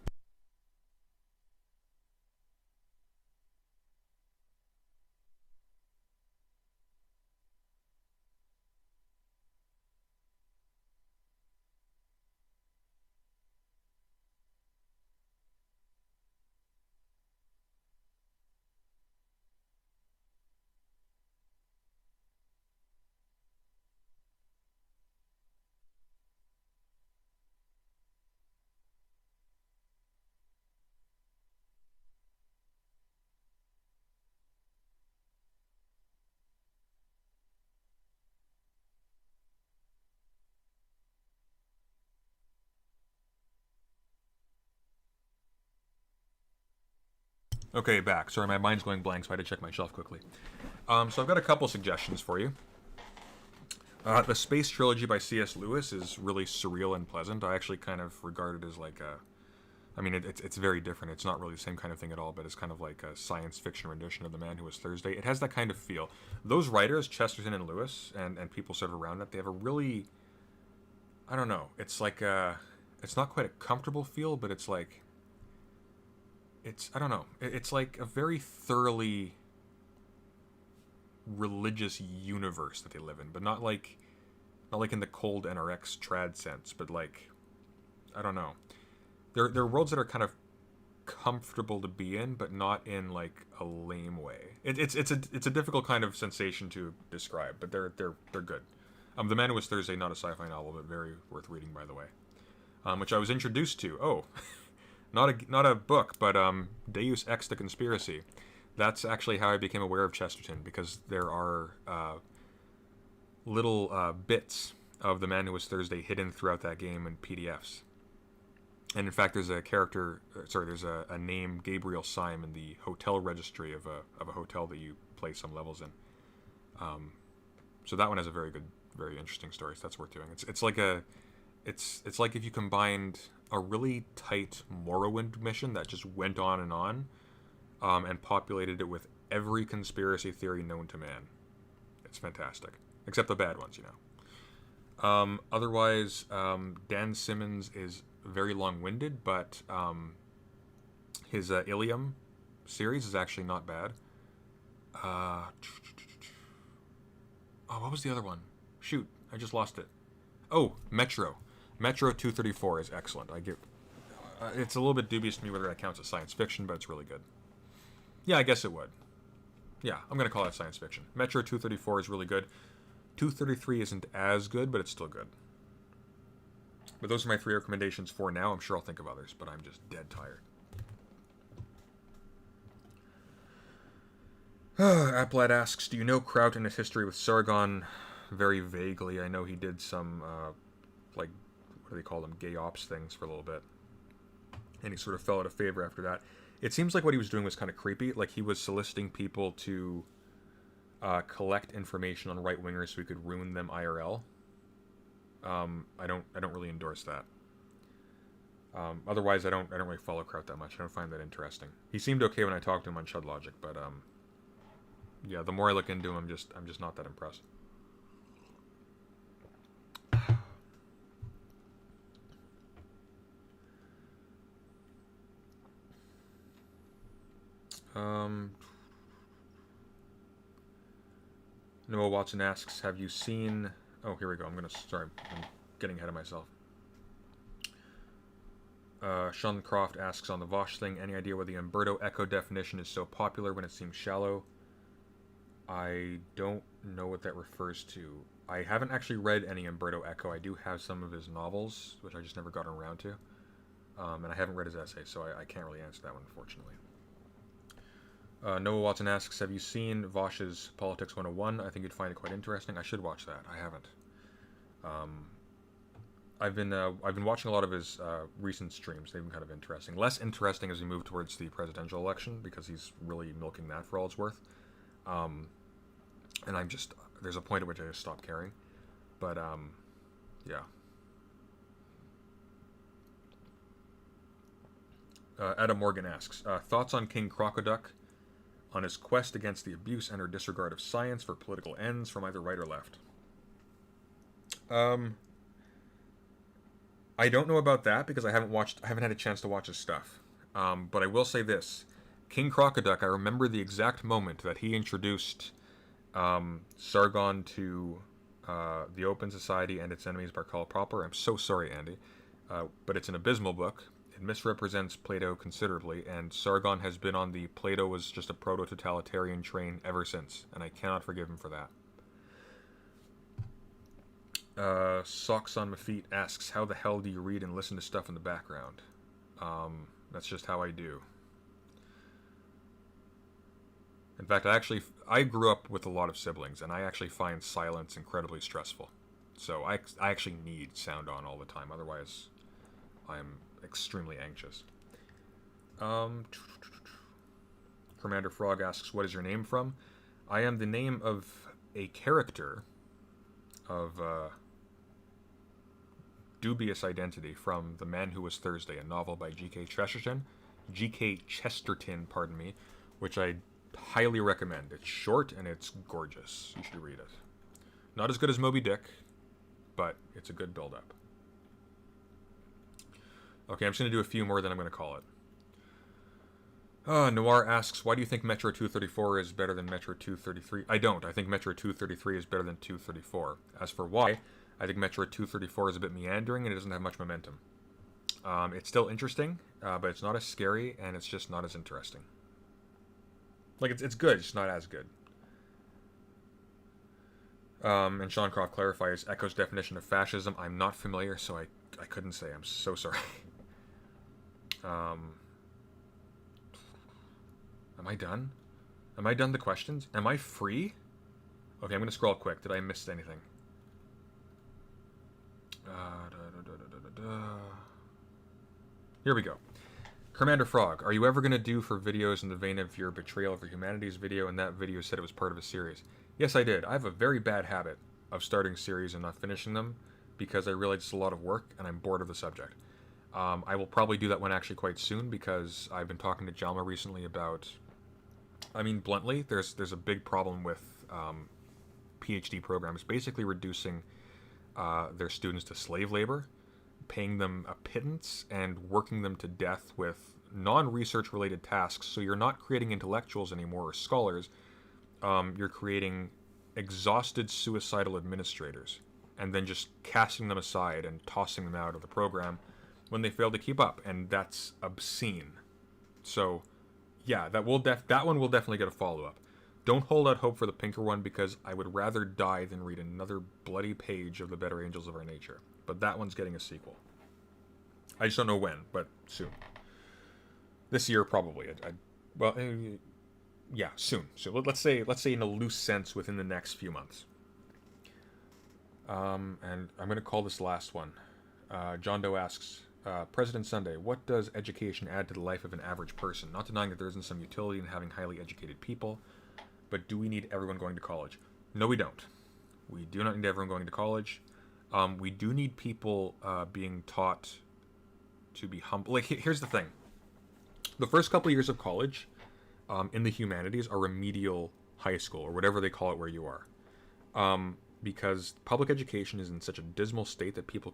Okay, back. Sorry, my mind's going blank, so I had to check my shelf quickly. So I've got a couple suggestions for you. The Space Trilogy by C.S. Lewis is really surreal and pleasant. I actually kind of regard it as like a... I mean, it's very different. It's not really the same kind of thing at all, but it's kind of like a science fiction rendition of The Man Who Was Thursday. It has that kind of feel. Those writers, Chesterton and Lewis, and people sort of around it, they have a really... I don't know. It's like a... It's not quite a comfortable feel, but it's like... It's... I don't know. It's like a very thoroughly religious universe that they live in, but not like in the cold NRX trad sense, but like, I don't know. They're worlds that are kind of comfortable to be in, but not in like a lame way. It's a difficult kind of sensation to describe, but they're good. The Man Who Was Thursday, not a sci-fi novel, but very worth reading, by the way. Which I was introduced to. Oh, not a book, but Deus Ex: The Conspiracy. That's actually how I became aware of Chesterton, because there are little bits of The Man Who Was Thursday hidden throughout that game in PDFs. And in fact, there's a character, there's a name, Gabriel Syme, in the hotel registry of a hotel that you play some levels in. So that one has a very good, very interesting story. So that's worth doing. It's like if you combined a really tight Morrowind mission that just went on, and populated it with every conspiracy theory known to man. It's fantastic, except the bad ones, you know. Otherwise, Dan Simmons is very long-winded, but his Ilium series is actually not bad. What was the other one? Shoot, I just lost it. Oh, Metro 234 is excellent. It's a little bit dubious to me whether that counts as science fiction, but it's really good. Yeah, I guess it would. Yeah, I'm going to call that science fiction. Metro 234 is really good. 233 isn't as good, but it's still good. But those are my 3 recommendations for now. I'm sure I'll think of others, but I'm just dead tired. Applet asks, do you know Kraut and his history with Sargon? Very vaguely. I know he did some, what do they call them, gay ops things for a little bit. And he sort of fell out of favor after that. It seems like what he was doing was kind of creepy. Like he was soliciting people to collect information on right-wingers so he could ruin them IRL. I don't really endorse that. Otherwise, I don't really follow Kraut that much. I don't find that interesting. He seemed okay when I talked to him on Chud Logic, but yeah, the more I look into him, I'm just not that impressed. Noah Watson asks, have you seen... Oh, here we go. I'm getting ahead of myself. Sean Croft asks on the Vosh thing, any idea why the Umberto Eco definition is so popular when it seems shallow? I don't know what that refers to. I haven't actually read any Umberto Eco. I do have some of his novels, which I just never got around to. And I haven't read his essay, so I can't really answer that one, unfortunately. Noah Watson asks, have you seen Vosh's Politics 101? I think you'd find it quite interesting. I should watch that. I haven't. I've been watching a lot of his recent streams. They've been kind of interesting. Less interesting as we move towards the presidential election, because he's really milking that for all it's worth. And there's a point at which I just stopped caring. But, yeah. Adam Morgan asks, thoughts on King Crocoduck on his quest against the abuse and or disregard of science for political ends from either right or left? I don't know about that because I haven't had a chance to watch his stuff. But I will say this. King Crocoduck, I remember the exact moment that he introduced Sargon to the Open Society and its enemies by Karl Popper. I'm so sorry, Andy. But it's an abysmal book. It misrepresents Plato considerably, and Sargon has been on the Plato was just a proto-totalitarian train ever since, and I cannot forgive him for that. Socks on My Feet asks, how the hell do you read and listen to stuff in the background? That's just how I do. In fact, I grew up with a lot of siblings, and I actually find silence incredibly stressful. So I actually need sound on all the time, otherwise I'm extremely anxious. Commander Frog asks, what is your name from? I am the name of a character of dubious identity from The Man Who Was Thursday, a novel by G.K. Chesterton, pardon me, which I highly recommend. It's short and it's gorgeous. You should read it. Not as good as Moby Dick, but it's a good build-up. Okay, I'm just going to do a few more, then I'm going to call it. Noir asks, why do you think Metro 234 is better than Metro 233? I don't. I think Metro 233 is better than 234. As for why, I think Metro 234 is a bit meandering and it doesn't have much momentum. It's still interesting, but it's not as scary and it's just not as interesting. Like, it's good, it's not as good. And Sean Croft clarifies Echo's definition of fascism. I'm not familiar, so I couldn't say. I'm so sorry. Am I done? Am I done the questions? Am I free? Okay, I'm going to scroll quick. Did I miss anything? Here we go. Commander Frog, are you ever going to do for videos in the vein of your Betrayal of Humanity's video, and that video said it was part of a series? Yes, I did. I have a very bad habit of starting series and not finishing them because I realize it's a lot of work and I'm bored of the subject. I will probably do that one actually quite soon because I've been talking to Jalma recently about... I mean, bluntly, there's a big problem with PhD programs basically reducing their students to slave labor, paying them a pittance, and working them to death with non-research related tasks. So you're not creating intellectuals anymore or scholars. You're creating exhausted suicidal administrators and then just casting them aside and tossing them out of the program when they fail to keep up, and that's obscene. So yeah, that one will definitely get a follow-up. Don't hold out hope for the pinker one because I would rather die than read another bloody page of The Better Angels of Our Nature. But that one's getting a sequel. I just don't know when, but soon. This year, probably. Yeah, soon. So let's say in a loose sense within the next few months. And I'm going to call this last one. John Doe asks, President Sunday, what does education add to the life of an average person? Not denying that there isn't some utility in having highly educated people, but do we need everyone going to college? No, we don't. We do not need everyone going to college. We do need people being taught to be humble. Like, here's the thing. The first couple of years of college in the humanities are remedial high school, or whatever they call it where you are. Because public education is in such a dismal state that people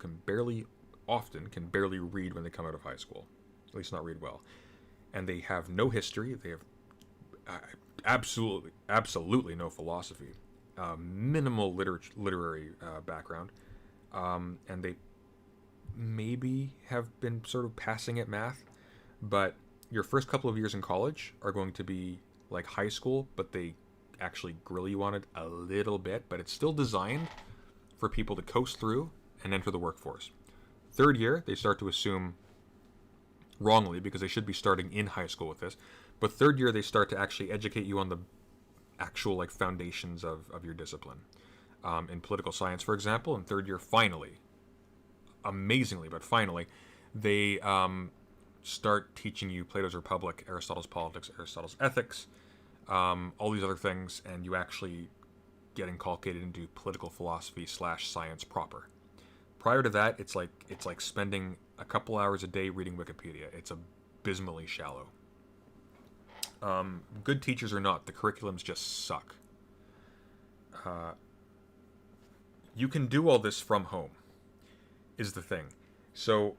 often can barely read when they come out of high school. At least not read well. And they have no history. They have absolutely no philosophy. Minimal literary background. And they maybe have been sort of passing at math. But your first couple of years in college are going to be like high school, but they actually grill you on it a little bit. But it's still designed for people to coast through and enter the workforce. Third year, they start to assume, wrongly, because they should be starting in high school with this, but third year they start to actually educate you on the actual like foundations of your discipline. In political science, for example, in third year, finally, amazingly, but finally, they start teaching you Plato's Republic, Aristotle's Politics, Aristotle's Ethics, all these other things, and you actually get inculcated into political philosophy / science proper. Prior to that, it's like spending a couple hours a day reading Wikipedia. It's abysmally shallow. Good teachers or not, the curriculums just suck. You can do all this from home, is the thing. So,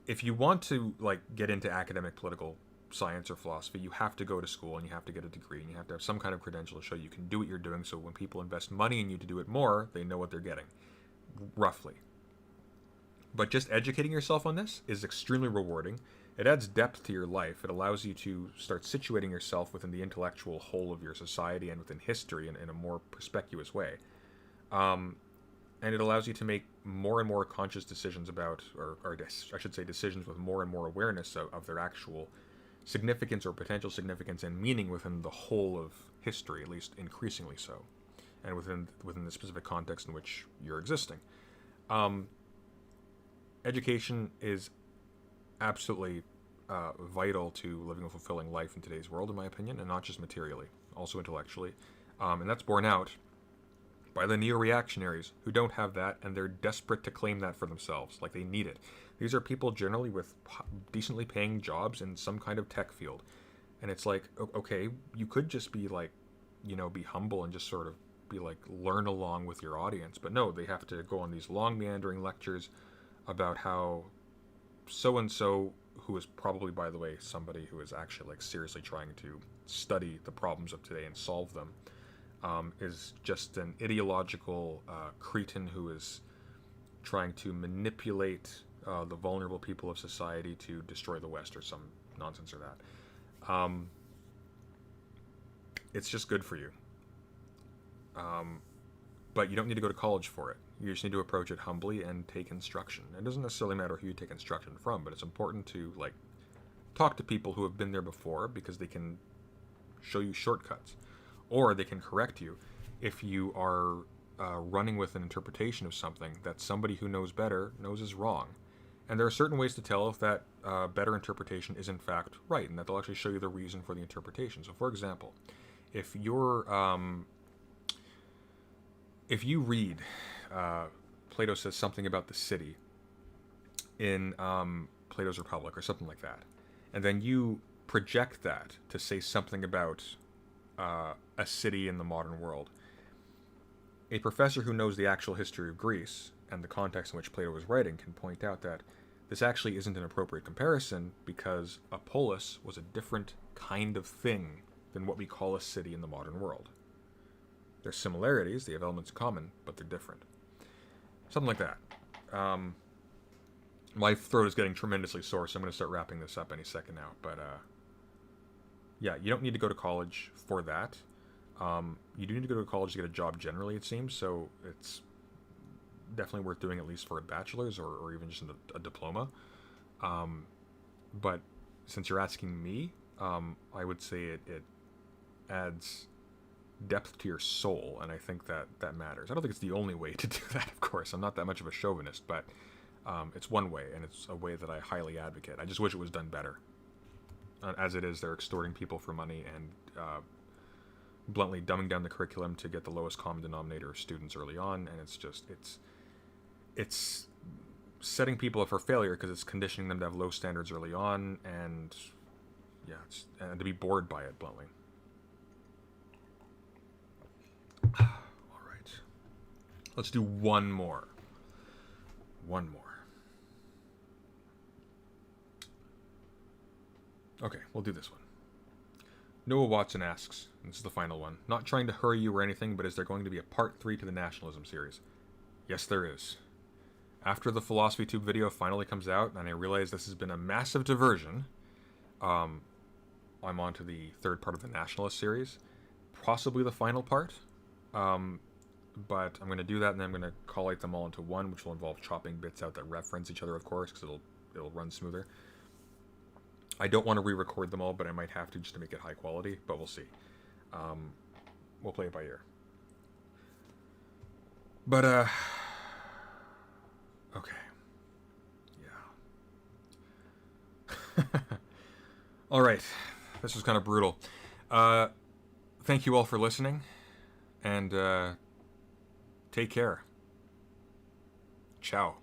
if you want to like get into academic political science or philosophy, you have to go to school and you have to get a degree and you have to have some kind of credential to show you can do what you're doing. So when people invest money in you to do it more, they know what they're getting, roughly. But just educating yourself on this is extremely rewarding. It adds depth to your life. It allows you to start situating yourself within the intellectual whole of your society and within history in a more perspicuous way. And it allows you to make more and more conscious decisions about, or I should say decisions with more and more awareness of their actual significance or potential significance and meaning within the whole of history, at least increasingly so, and within the specific context in which you're existing. Education is absolutely vital to living a fulfilling life in today's world, in my opinion, and not just materially, also intellectually. And that's borne out by the neo-reactionaries who don't have that, and they're desperate to claim that for themselves, like they need it. These are people generally with decently paying jobs in some kind of tech field. And it's like, okay, you could just be like, be humble and just sort of be like, learn along with your audience. But no, they have to go on these long meandering lectures about how so-and-so, who is probably, by the way, somebody who is actually like seriously trying to study the problems of today and solve them, is just an ideological cretin who is trying to manipulate the vulnerable people of society to destroy the West or some nonsense or that. It's just good for you. But you don't need to go to college for it. You just need to approach it humbly and take instruction. It doesn't necessarily matter who you take instruction from, but it's important to like talk to people who have been there before, because they can show you shortcuts, or they can correct you if you are running with an interpretation of something that somebody who knows better knows is wrong. And there are certain ways to tell if that better interpretation is in fact right, and that they'll actually show you the reason for the interpretation. So, for example, if you read Plato says something about the city in Plato's Republic or something like that, and then you project that to say something about a city in the modern world, a professor who knows the actual history of Greece and the context in which Plato was writing can point out that this actually isn't an appropriate comparison, because a polis was a different kind of thing than what we call a city in the modern world. There's similarities, they have elements in common, but they're different. Something like that. My throat is getting tremendously sore, so I'm going to start wrapping this up any second now. But yeah, you don't need to go to college for that. You do need to go to college to get a job generally, it seems, so it's definitely worth doing, at least for a bachelor's or even just a diploma. But since you're asking me, I would say it adds depth to your soul, and I think that matters. I don't think it's the only way to do that, of course. I'm not that much of a chauvinist, but it's one way, and it's a way that I highly advocate. I just wish it was done better. As it is, they're extorting people for money and bluntly dumbing down the curriculum to get the lowest common denominator of students early on, and it's setting people up for failure because it's conditioning them to have low standards early on, and and to be bored by it, bluntly. All right, let's do one more. Okay, we'll do this one. Noah Watson asks, and this is the final one, not trying to hurry you or anything, but is there going to be a part 3 to the nationalism series? Yes, there is. After the Philosophy Tube video finally comes out, and I realize this has been a massive diversion, I'm on to the third part of the nationalist series, possibly the final part, but I'm going to do that, and then I'm going to collate them all into one, which will involve chopping bits out that reference each other, of course, because it'll run smoother. I don't want to re-record them all, but I might have to just to make it high quality, but we'll see. We'll play it by ear. But, okay. Yeah. All right. This was kind of brutal. Thank you all for listening, and take care. Ciao.